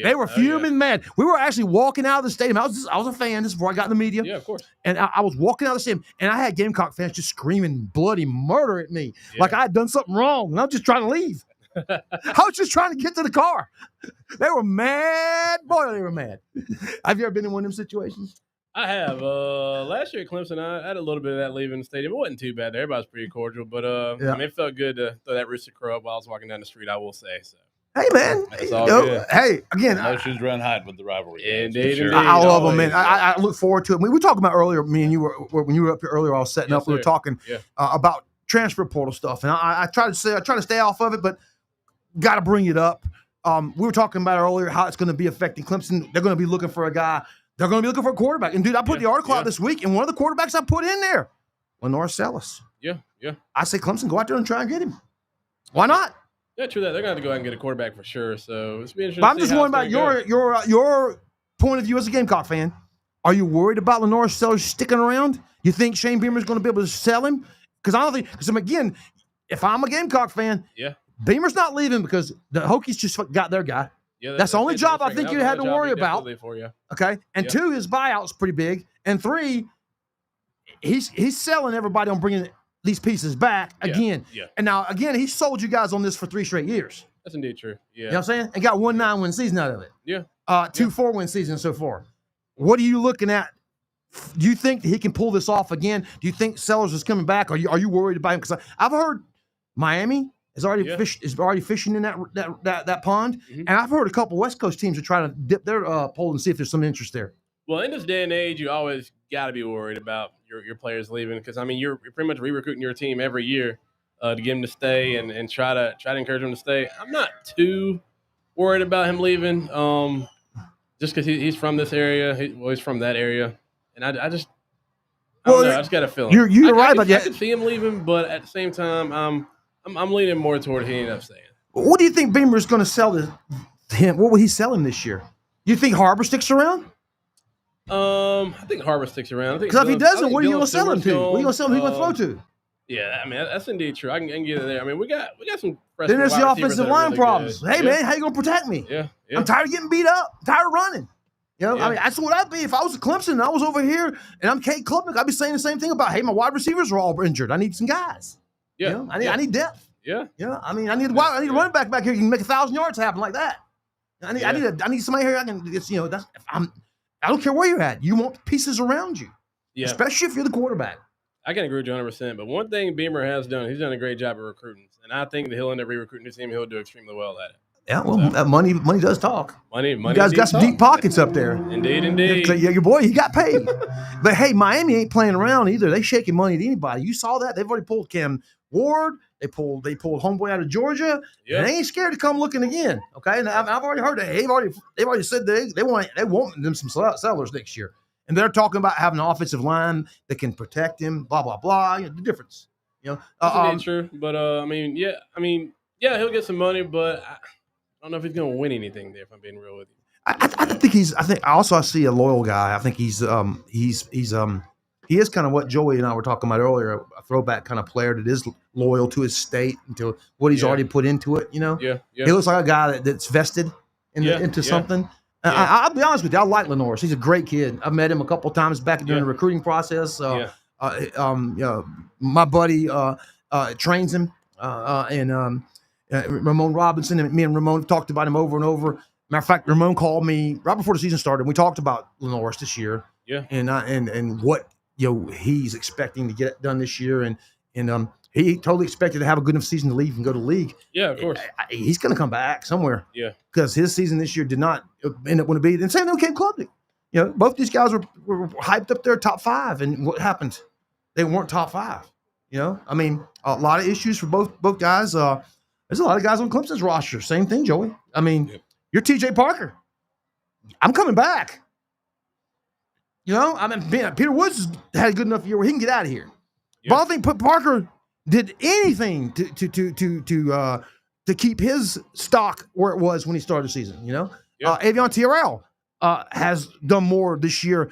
S1: They were fuming mad. We were actually walking out of the stadium. I was a fan. This is before I got in the media.
S3: Yeah, of course.
S1: And I was walking out of the stadium, and I had Gamecock fans just screaming bloody murder at me, like I had done something wrong, and I'm just trying to leave. I was just trying to get to the car. They were mad. Boy, they were mad. Have you ever been in one of them situations?
S3: I have. Last year at Clemson, I had a little bit of that leaving the stadium. It wasn't too bad. Everybody was pretty cordial, but I mean, it felt good to throw that rooster crow up while I was walking down the street, I will say. So.
S1: Hey, man.
S3: That's all good.
S1: Hey, again.
S2: Emotions run high with the rivalry.
S3: Indeed.
S2: Sure.
S1: I love them, man. I look forward to it. We were talking about earlier, me and you were, when you were up here earlier, I was setting up, we were talking about transfer portal stuff. And I try to stay off of it, but got to bring it up. We were talking about earlier how it's going to be affecting Clemson. They're going to be looking for a guy. They're going to be looking for a quarterback. And, dude, I put the article out this week, and one of the quarterbacks I put in there, Lenore Sellis.
S3: Yeah.
S1: I say, Clemson, go out there and try and get him. Why not?
S3: Yeah, true that. They're going to have to go out and get a quarterback for sure. So it's be interesting.
S1: But I'm just wondering about your point of view as a Gamecock fan. Are you worried about Lenore Sellis sticking around? You think Shane Beamer's going to be able to sell him? Because I don't think – because, again, if I'm a Gamecock fan, Beamer's not leaving because the Hokies just got their guy. Yeah, that's the only job I think you had to worry about. Okay, and 2, his buyout's pretty big, and 3, he's selling everybody on bringing these pieces back again. And now again, he sold you guys on this for 3 straight years.
S3: That's indeed true. Yeah,
S1: you know what I'm saying? And got 1 9-win season out of it.
S3: Yeah,
S1: 2 4-win seasons so far. What are you looking at? Do you think that he can pull this off again? Do you think Sellers is coming back? Are you worried about him? Because I've heard Miami is already fishing in that pond, and I've heard a couple West Coast teams are trying to dip their pole and see if there's some interest there.
S3: Well, in this day and age, you always got to be worried about your players leaving because I mean you're pretty much re-recruiting your team every year to get them to stay and try to encourage them to stay. I'm not too worried about him leaving, just because he's from this area. He's from that area, and I just got a feeling.
S1: You're right about that.
S3: I could see him leaving, but at the same time, I'm leaning more toward he ended up staying.
S1: What do you think Beamer is going to sell to him? What will he sell him this year? You think Harbor sticks around?
S3: I think Harvard sticks around.
S1: Because if he doesn't, where are you going to sell him to? Where are you going to sell him? Who are you going to throw to?
S3: Yeah, I mean that's indeed true. I can get it there. I mean we got some.
S1: Then there's the
S3: wide
S1: offensive
S3: receivers
S1: line
S3: that are really
S1: problems.
S3: good.
S1: Hey man, how you going to protect me?
S3: Yeah.
S1: I'm tired of getting beat up. I'm tired of running. You know, I mean, that's what I'd be if I was at Clemson and I was over here and I'm Kate Klubnik. I'd be saying the same thing about, hey, my wide receivers are all injured. I need some guys.
S3: Yeah,
S1: you know? I need depth.
S3: Yeah,
S1: I mean, I need a running back here. You can make 1,000 yards happen like that. I need somebody here. I can. It's, I don't care where you're at. You want pieces around you, especially if you're the quarterback.
S3: I can agree with you 100%. But one thing Beamer has done, he's done a great job of recruiting, and I think that he'll end up re-recruiting this team. He'll do extremely well at it.
S1: Yeah, well, money does talk.
S3: Money.
S1: You guys got some deep pockets up there.
S3: Indeed.
S1: Yeah, your boy, he got paid. But hey, Miami ain't playing around either. They shaking money to anybody. You saw that? They've already pulled Cam Ward. They pulled homeboy out of Georgia. Yeah. And they ain't scared to come looking again. Okay, and I've already heard that they've already said they want them some sellers next year, and they're talking about having an offensive line that can protect him. Blah blah blah. The difference.
S3: That's true. But yeah, he'll get some money, but I don't know if he's going to win anything there. If I'm being real with you.
S1: I see a loyal guy. I think he is kind of what Joey and I were talking about earlier, a throwback kind of player that is loyal to his state and to what he's already put into it. He looks like a guy that's vested into something. Yeah. I'll be honest with you, I like Lenoris. He's a great kid. I've met him a couple of times back during the recruiting process. My buddy trains him, and Ramon Robinson, and me and Ramon talked about him over and over. Matter of fact, Ramon called me right before the season started. We talked about Lenoris this year, and what he's expecting to get done this year, and he totally expected to have a good enough season to leave and go to league.
S3: Yeah, of course.
S1: He's going to come back somewhere.
S3: Yeah,
S1: because his season this year did not end up going to be. And same thing with Kate Klubnik. Both these guys were hyped up there top 5, and what happened? They weren't top 5. I mean, a lot of issues for both guys. There's a lot of guys on Clemson's roster. Same thing, Joey. I mean, you're TJ Parker. I'm coming back. Peter Woods has had a good enough year where he can get out of here. Yep. But I don't think Parker did anything to keep his stock where it was when he started the season. Avion Tierrell has done more this year,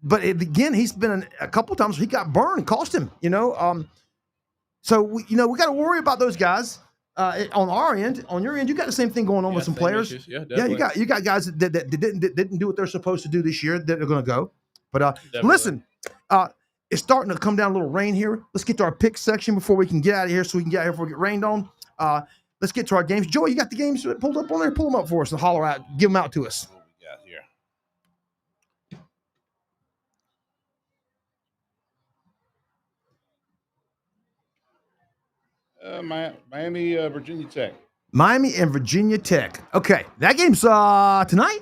S1: but again, he's been a couple of times where he got burned and cost him. So we got to worry about those guys. On our end, on your end, you got the same thing going on with some players.
S3: Issues. Yeah, definitely.
S1: You got guys that didn't do what they're supposed to do this year that are going to go. But listen, it's starting to come down a little rain here. Let's get to our pick section before we can get out of here, so we can get out of here before we get rained on. Let's get to our games. Joey, you got the games pulled up on there? Pull them up for us and holler out. Give them out to us.
S2: What we got here? Miami, Virginia Tech.
S1: Miami and Virginia Tech. Okay, that game's tonight.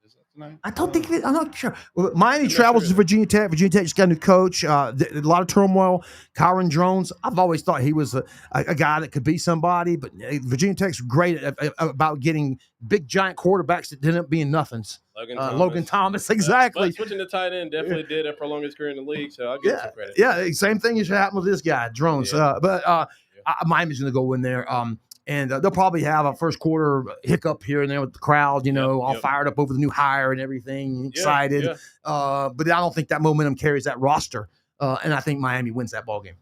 S2: Is that tonight?
S1: I don't think I'm not sure. Well, Miami travels to Virginia Tech. Virginia Tech just got a new coach. A lot of turmoil. Kyron Jones. I've always thought he was a guy that could be somebody, but Virginia Tech's great about getting big giant quarterbacks that end up being nothings. Logan Thomas, exactly.
S3: But switching to tight end definitely did prolong his career in the league, so I'll give him some credit.
S1: Yeah, same thing as happened with this guy, Drones. Miami's going to go in there, and they'll probably have a first quarter hiccup here and there with the crowd, all fired up over the new hire and everything, excited. But I don't think that momentum carries that roster, and I think Miami wins that ball game.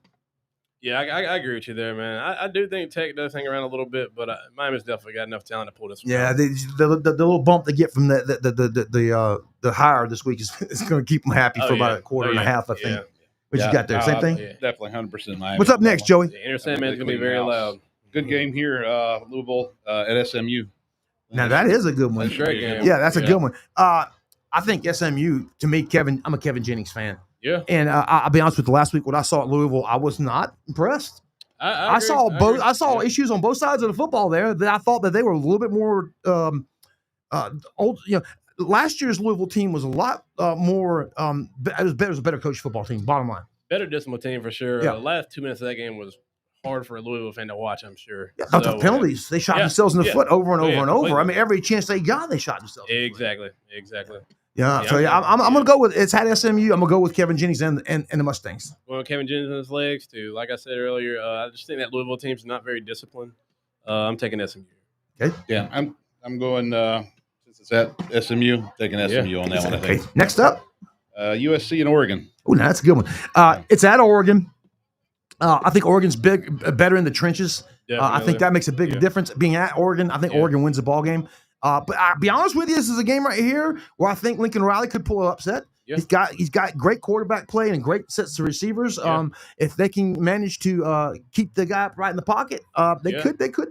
S3: Yeah, I agree with you there, man. I do think Tech does hang around a little bit, but Miami's definitely got enough talent to pull this one.
S1: Yeah, the little bump they get from the hire this week is going to keep them happy for about a quarter and a half, I think.
S3: Yeah.
S1: What you got there? Same thing?
S2: Yeah. Definitely 100% Miami.
S1: What's up next, Joey?
S3: The Inner Sandman's going to be very loud.
S2: Good game here, Louisville at SMU.
S1: Now, that is a good one.
S3: That's a great game.
S1: Yeah, that's a good one. I think SMU, to me, I'm a Kevin Jennings fan.
S3: Yeah.
S1: And I'll be honest with you, last week, what I saw at Louisville, I was not impressed. I saw issues on both sides of the football there that I thought that they were a little bit more old. Last year's Louisville team was a lot more. It was a better coached football team. Bottom line,
S3: better disciplined team for sure.
S1: Yeah.
S3: The last 2 minutes of that game was hard for a Louisville fan to watch, I'm sure.
S1: Yeah, the penalties. They shot themselves in the foot over and over and over. I mean, every chance they got, they shot themselves.
S3: Exactly.
S1: I'm going to go with it's at SMU. I'm going to go with Kevin Jennings and the Mustangs.
S3: Well, Kevin Jennings on his legs too. Like I said earlier, I just think that Louisville team's not very disciplined. I'm taking SMU.
S1: Okay.
S2: Yeah, I'm going. It's at SMU. Taking SMU on that one, I
S1: Okay.
S2: think.
S1: Next up.
S2: USC and Oregon.
S1: Oh, that's a good one. It's at Oregon. I think Oregon's better in the trenches. I think that makes a big difference. Being at Oregon, I think Oregon wins the ball game. But I'll be honest with you, this is a game right here where I think Lincoln Riley could pull an upset. Yeah. He's got great quarterback play and great sets of receivers. If they can manage to keep the guy right in the pocket, they could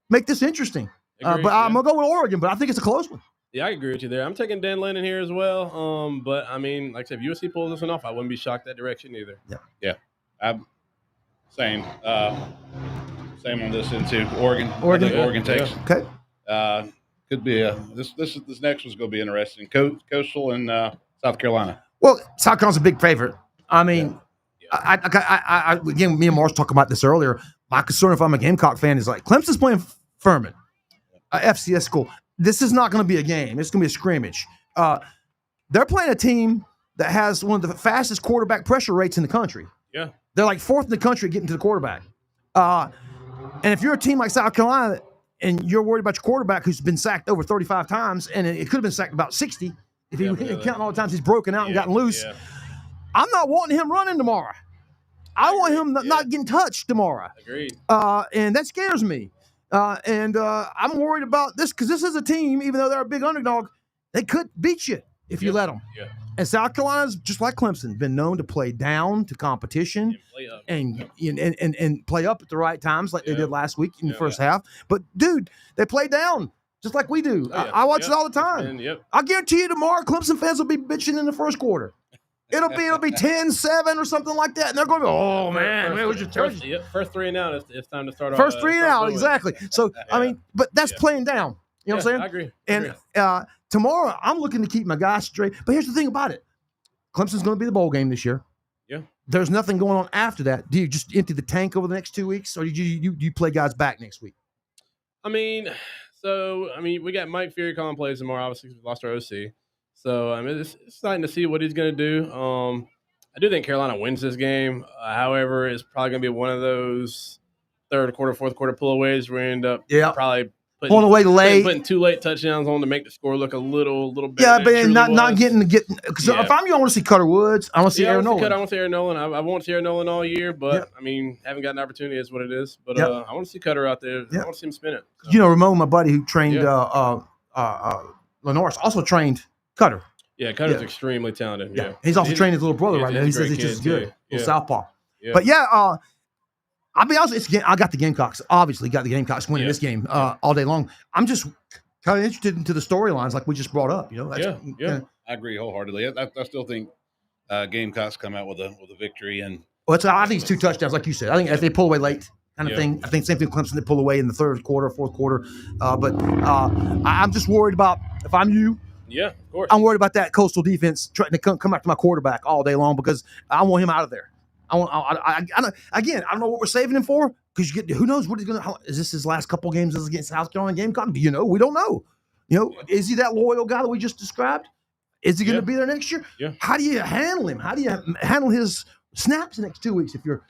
S1: make this interesting. But I'm gonna go with Oregon, but I think it's a close one.
S3: Yeah, I agree with you there. I'm taking Dan Lennon here as well. But I mean, like I said, if USC pulls this one off, I wouldn't be shocked that direction either.
S2: Yeah. Same on this end too. Oregon.
S1: Oregon.
S2: Oregon takes.
S1: Okay.
S2: Could be this next one's going to be interesting. Coastal and South Carolina.
S1: Well, South Carolina's a big favorite. I mean, I again, me and Mars talked about this earlier. My concern, if I'm a Gamecock fan, is like Clemson's playing Furman, FCS school. This is not going to be a game. It's going to be a scrimmage. They're playing a team that has one of the fastest quarterback pressure rates in the country.
S3: Yeah.
S1: They're like fourth in the country getting to the quarterback. And if you're a team like South Carolina and you're worried about your quarterback who's been sacked over 35 times, and it could have been sacked about 60 if you counting all the times he's broken out and gotten loose, I'm not wanting him running tomorrow. I want him not getting touched tomorrow.
S3: Agreed.
S1: And that scares me. And I'm worried about this because this is a team, even though they're a big underdog, they could beat you if you let them. Yeah. And South Carolina's, just like Clemson, been known to play down to competition and play up at the right times like they did last week in the first half. But, dude, they play down just like we do. I watch it all the time. I guarantee you tomorrow Clemson fans will be bitching in the first quarter. It'll be 10-7 or something like that, and they're going to go, oh, man, we just told you.
S3: First 3 and out, it's time to start off.
S1: First 3 and out, exactly. So, I mean, but that's playing down. You know what I'm saying?
S3: I agree.
S1: And tomorrow, I'm looking to keep my guys straight. But here's the thing about it. Clemson's going to be the bowl game this year. Yeah. There's nothing going on after that. Do you just empty the tank over the next 2 weeks, or do you play guys back next week?
S3: I mean, we got Mike Fury calling plays tomorrow, obviously, because we lost our OC. So, I mean, it's exciting to see what he's going to do. I do think Carolina wins this game. However, it's probably going to be one of those third quarter, fourth quarter pullaways where we end up probably
S1: pulling away late,
S3: putting 2 late touchdowns on to make the score look a little better.
S1: Yeah, but not getting. Because if I'm you, I want to see Cutter Woods. I want to see Aaron Nolan.
S3: I want to see Aaron Nolan. I won't see Aaron Nolan all year, but I mean, haven't got an opportunity is what it is. But I want to see Cutter out there. I want to see him spin it. So.
S1: You know, Ramon, my buddy who trained Lenore's, also trained Cutter.
S3: Yeah, Cutter's extremely talented. Yeah.
S1: He's also trained his little brother right now. He says he's just good. Little southpaw. Yeah. But I'll be honest, I got the Gamecocks. Obviously, got the Gamecocks winning this game all day long. I'm just kind of interested into the storylines like we just brought up. You know,
S2: I agree wholeheartedly. I still think Gamecocks come out with a victory, and
S1: I think it's 2 touchdowns, like you said. I think if they pull away late, kind of thing. I think same thing with Clemson. They pull away in the third quarter, fourth quarter. But I'm just worried about if I'm you.
S3: Yeah, of course.
S1: I'm worried about that Coastal defense trying to come after my quarterback all day long because I want him out of there. I don't know what we're saving him for because who knows what he's going to. Is this his last couple games against South Carolina Gamecock? Do you know? We don't know. You know, is he that loyal guy that we just described? Is he going to be there next year? Yeah. How do you handle him? How do you handle his snaps the next 2 weeks if you're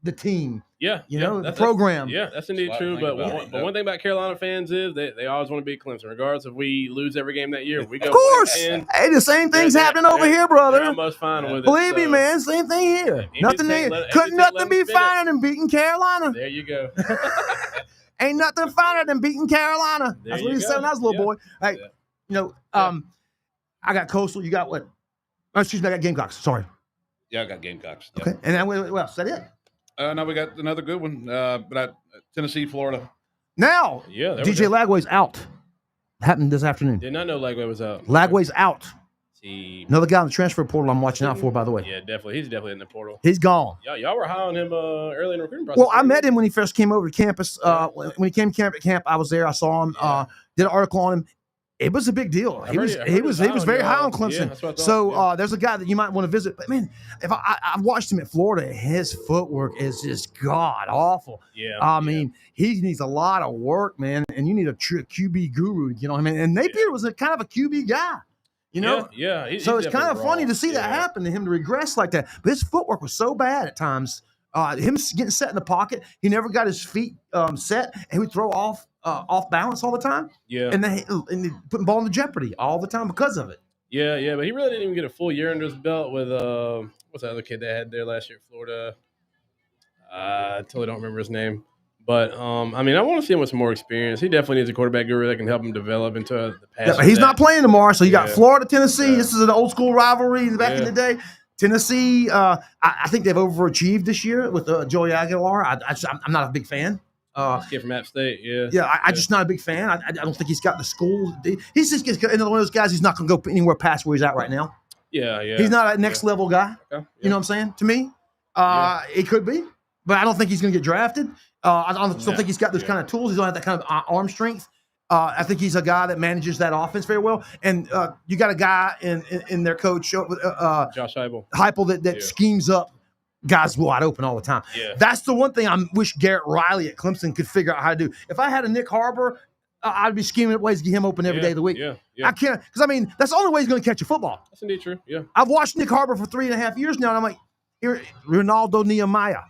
S1: the team?
S3: Yeah,
S1: the program.
S3: That's indeed true. But one thing about Carolina fans is they always want to beat Clemson, regardless if we lose every game that year. We go.
S1: Of course. Hey, the same thing's happening over here, brother.
S3: They're almost fine with it.
S1: Believe me, man. Same thing here. Nothing be finer than beating Carolina.
S3: There you go.
S1: Ain't nothing finer than beating Carolina. That's what he said when I was a little boy. Hey, I got Coastal. You got what? Oh, excuse me, I got Gamecocks. Sorry.
S2: Yeah, I got Gamecocks.
S1: Yep. Okay, and then what else? Is that it?
S2: Now we got another good one, but Tennessee, Florida.
S1: Now, DJ Lagway's out. Happened this afternoon.
S3: Did not know Lagway was out.
S1: Lagway's out. Another guy in the transfer portal I'm watching out for, by the way.
S3: Yeah, definitely. He's definitely in the portal.
S1: He's gone.
S3: Y'all were high on him early in the recruiting process.
S1: Well, I met him when he first came over to campus. When he came to camp, I was there. I saw him. Did an article on him. It was a big deal. He was very high on Clemson. Yeah, so there's a guy that you might want to visit. But man, if I've watched him at Florida, his footwork is just god awful. Yeah. I mean, he needs a lot of work, man. And you need a QB guru. You know what I mean? And Napier was a kind of a QB guy. You know?
S3: Yeah.
S1: So it's kind of funny to see that happen to him to regress like that. But his footwork was so bad at times. Him getting set in the pocket, he never got his feet set, and he would throw off off balance all the time,
S3: Yeah.
S1: and they putting ball into jeopardy all the time because of it.
S3: Yeah, but he really didn't even get a full year under his belt with what's the other kid that had there last year at Florida? I totally don't remember his name. But I mean, I want to see him with some more experience. He definitely needs a quarterback guru that can help him develop into the
S1: Yeah,
S3: passer.
S1: but he's not playing tomorrow, so you got
S3: Yeah.
S1: Florida, Tennessee.
S3: Yeah.
S1: This is an old school rivalry back in
S3: Yeah.
S1: the day. Tennessee, I think they've overachieved this year with Joey Aguilar. I'm not a big fan.
S3: This kid from App State, yeah.
S1: Yeah, I'm just not a big fan. I don't think he's got the school. He's just another one of those guys. He's not going to go anywhere past where he's at right now.
S3: Yeah.
S1: He's not a next level guy.
S3: Okay.
S1: You know what I'm saying? To me, it could be, but I don't think he's going to get drafted. I don't think he's got those kind of tools. He don't have that kind of arm strength. I think he's a guy that manages that offense very well. And you got a guy in their coach, Josh Heupel, that schemes up guys wide open all the time.
S3: Yeah.
S1: That's the one thing I wish Garrett Riley at Clemson could figure out how to do. If I had a Nick Harbor, I'd be scheming up ways to get him open every day of the week.
S3: Yeah.
S1: I can't, because I mean, that's the only way he's going to catch a football.
S3: That's indeed true. Yeah.
S1: I've watched Nick Harbor for 3.5 years now, and I'm like, Ronaldo Nehemiah,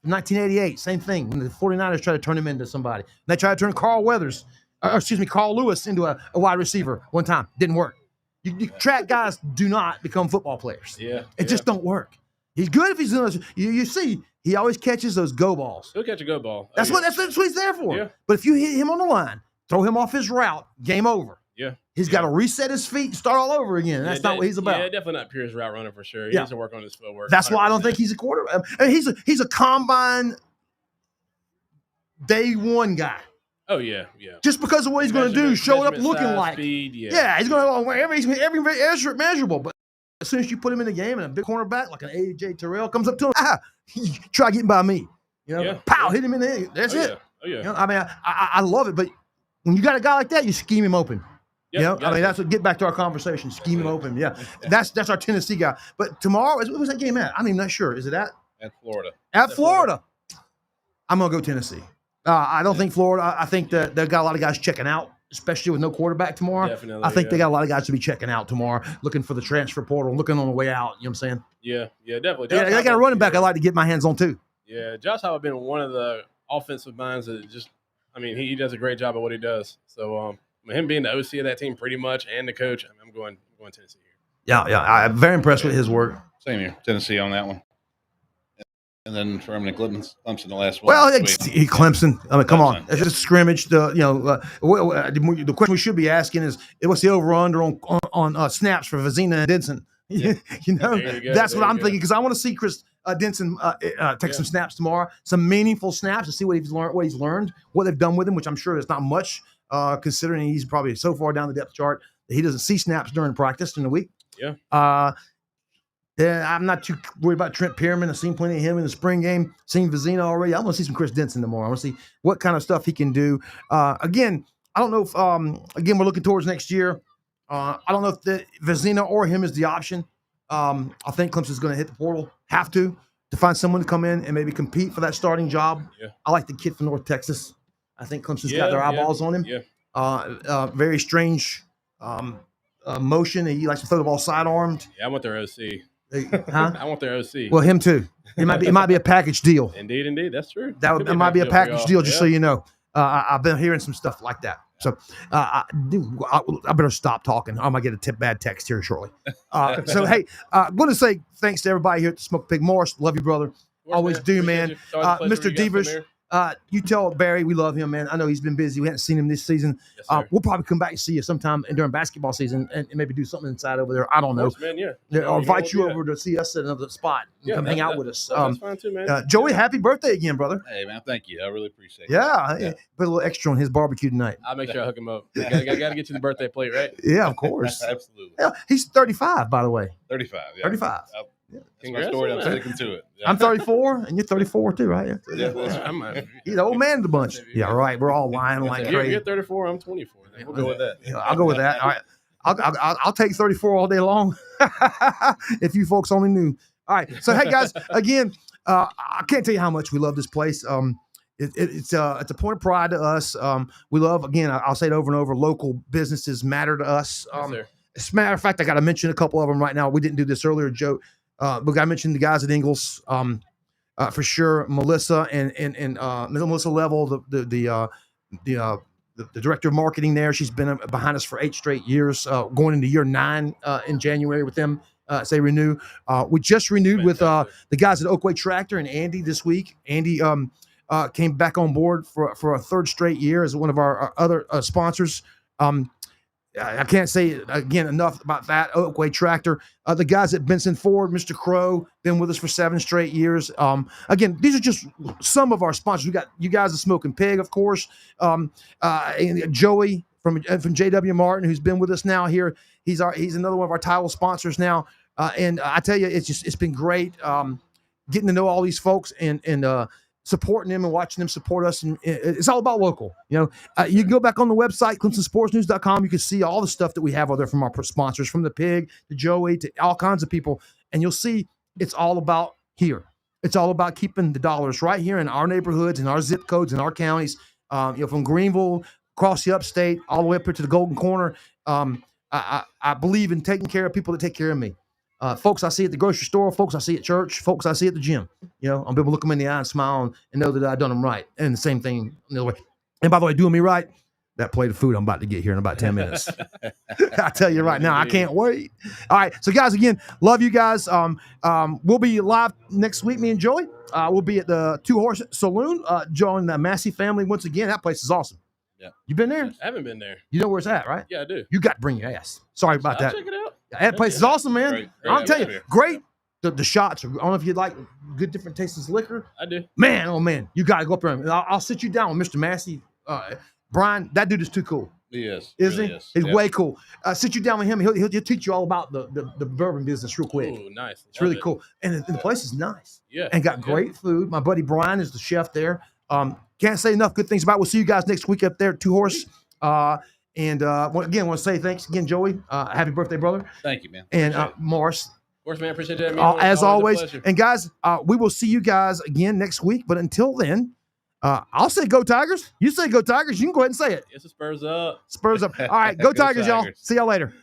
S1: 1988, same thing. When the 49ers tried to turn him into somebody. They tried to turn Carl Lewis into a wide receiver one time. Didn't work. You track guys do not become football players.
S3: Yeah.
S1: It just don't work. He's good if he's in those. You see, he always catches those go balls.
S3: He'll catch a go ball.
S1: That's what he's there for.
S3: Yeah.
S1: But if you hit him on the line, throw him off his route, game over.
S3: Yeah.
S1: He's got to reset his feet and start all over again. That's not what he's about.
S3: Yeah, definitely not pure route runner for sure. He needs to work on his footwork.
S1: That's
S3: 100%.
S1: why I don't think he's a quarterback. I mean, he's a combine day one guy.
S3: Oh yeah.
S1: Just because of what he's going to do, showing up looking
S3: size,
S1: like.
S3: speed,
S1: He's going to every measurable. But as soon as you put him in the game and a big cornerback like an AJ Terrell comes up to him, try getting by me. Pow, hit him in the head. That's it.
S3: Oh yeah.
S1: You know, I mean, I love it, but when you got a guy like that, you scheme him open.
S3: Yep,
S1: I mean, that's what. Get back to our conversation. Scheme him open. Yeah, that's our Tennessee guy. But tomorrow, what was that game at? I'm even not sure. Is it at
S2: Florida?
S1: At Florida. I'm gonna go Tennessee. I don't think Florida. I think that they've got a lot of guys checking out, especially with no quarterback tomorrow.
S3: Definitely,
S1: I think they got a lot of guys to be checking out tomorrow, looking for the transfer portal, looking on the way out. You know what I'm saying?
S3: Yeah, definitely.
S1: Yeah, they got a running back I like to get my hands on too.
S3: Yeah, Josh Heupel been one of the offensive minds that just, I mean, he does a great job at what he does. So, him being the OC of that team pretty much and the coach, I'm going Tennessee here.
S1: Yeah, I'm very impressed with his work.
S2: Same here, Tennessee on that one. And then Furman and Clemson the last one.
S1: Well, Clemson. I mean, come on.
S2: Clemson.
S1: It's just a scrimmage. The question we should be asking is, what's the over/under on snaps for Vizina and Denson?
S3: Yeah.
S1: That's what I'm thinking, because I want to see Chris Denson take some snaps tomorrow, some meaningful snaps, to see what he's learned, what they've done with him, which I'm sure is not much, considering he's probably so far down the depth chart that he doesn't see snaps during practice in the week.
S3: Yeah.
S1: I'm not too worried about Trent Pierman. I've seen plenty of him in the spring game. Seen Vizina already. I want to see some Chris Denson tomorrow. I want to see what kind of stuff he can do. Again, I don't know if again, we're looking towards next year. I don't know if the Vizina or him is the option. I think Clemson's going to hit the portal, have to find someone to come in and maybe compete for that starting job.
S3: Yeah.
S1: I like the kid from North Texas. I think Clemson's got their eyeballs on him.
S3: Yeah.
S1: Very strange motion. He likes to throw the ball sidearmed.
S3: Yeah, I want their OC.
S1: Huh?
S3: I want their OC.
S1: Well, him too. It might be a package deal.
S3: Indeed, that's true.
S1: That might be a package deal, just so you know. I've been hearing some stuff like that. So I better stop talking. I might get a bad text here shortly. So, hey, I want to say thanks to everybody here at the Smoke Pig. Morris, love you, brother. Always do, man. Mr. Devers, you tell Barry we love him, man. I know he's been busy. We haven't seen him this season.
S3: Yes,
S1: we'll probably come back and see you sometime during basketball season and maybe do something inside over there. I don't know.
S3: Of course, man,
S1: Or invite you over to see us at another spot and come hang out with us.
S3: That's fine too, man.
S1: Joey, happy birthday again, brother.
S2: Hey, man, thank you. I really appreciate it.
S1: Yeah. Put a little extra on his barbecue tonight.
S3: I'll make sure I hook him up. Got to get you the birthday plate, right?
S1: Yeah, of course.
S2: Absolutely.
S1: Yeah, he's 35, by the way.
S2: 35. Yeah.
S1: 35.
S2: That's my story. I'm sticking to it. Yeah.
S1: I'm 34, and you're 34 too, right?
S2: Yeah.
S1: You're the old man of the bunch. Yeah, right. We're all lying like crazy.
S3: You're 34. I'm 24. We'll go with that.
S1: Yeah, I'll go with that. All right. I'll take 34 all day long. If you folks only knew. All right. So hey guys, again, I can't tell you how much we love this place. It's a point of pride to us. We love, again, I'll say it over and over, local businesses matter to us. As a matter of fact, I got to mention a couple of them right now. We didn't do this earlier, Joe. But I mentioned the guys at Ingles, for sure. Melissa and Melissa Level, the the director of marketing there. She's been behind us for 8 straight years, going into year 9 in January with them. As they renew, we just renewed with the guys at Oakway Tractor and Andy this week. Andy came back on board for a 3rd straight year as one of our other sponsors. I can't say again enough about that. Oakway Tractor, the guys at Benson Ford, Mr. Crow, been with us for 7 straight years. Again, these are just some of our sponsors. We got you guys at Smoking Pig, of course, and Joey from JW Martin, who's been with us now here. He's another one of our title sponsors now. And I tell you, it's been great getting to know all these folks and supporting them and watching them support us. And it's all about local. You can go back on the website, ClemsonSportsNews.com. You can see all the stuff that we have out there from our sponsors, from the Pig to Joey to all kinds of people. And you'll see it's all about here. It's all about keeping the dollars right here in our neighborhoods, in our zip codes, in our counties, from Greenville, across the upstate, all the way up here to the Golden Corner. I believe in taking care of people that take care of me. Folks I see at the grocery store, folks I see at church, folks I see at the gym. I'm able to look them in the eye and smile and know that I've done them right. And the same thing the other way. And by the way, doing me right, that plate of food I'm about to get here in about 10 minutes. I tell you right now, I can't wait. All right. So, guys, again, love you guys. We'll be live next week, me and Joey. We'll be at the Two Horse Saloon, joining the Massey family once again. That place is awesome.
S3: Yeah.
S1: You been there?
S3: I haven't been there.
S1: You know where it's at, right?
S3: Yeah, I do.
S1: You got to bring your ass. Sorry about that.
S3: Check it out.
S1: That place is awesome, man.
S2: Great
S1: I'll tell you,
S2: atmosphere.
S1: great. The shots. I don't know if you'd like good different tastes of liquor.
S3: I do.
S1: Man, oh man, you got to go up there. I'll sit you down with Mr. Massey. Brian, that dude is too cool.
S2: He is.
S1: Is
S2: really
S1: he?
S2: Is.
S1: He's
S2: Yep.
S1: way cool. Sit you down with him. He'll teach you all about the bourbon business real quick.
S3: Ooh, nice.
S1: It's really cool. And the place is nice.
S3: Yeah.
S1: And got great food. My buddy Brian is the chef there. Can't say enough good things about it. We'll see you guys next week up there at Two Horse. Again, want to say thanks again, Joey. Happy birthday, brother.
S2: Thank you, man.
S1: And
S2: Appreciate it.
S1: Morris.
S3: Of course, man. Appreciate that. Man.
S1: As
S3: a
S1: always.
S3: pleasure.
S1: And guys, we will see you guys again next week. But until then, I'll say go Tigers. You say go Tigers. You can go ahead and say it.
S3: It's a Spurs up.
S1: Spurs up. All right, go
S2: Go
S1: Tigers, y'all.
S2: Tigers.
S1: See y'all later.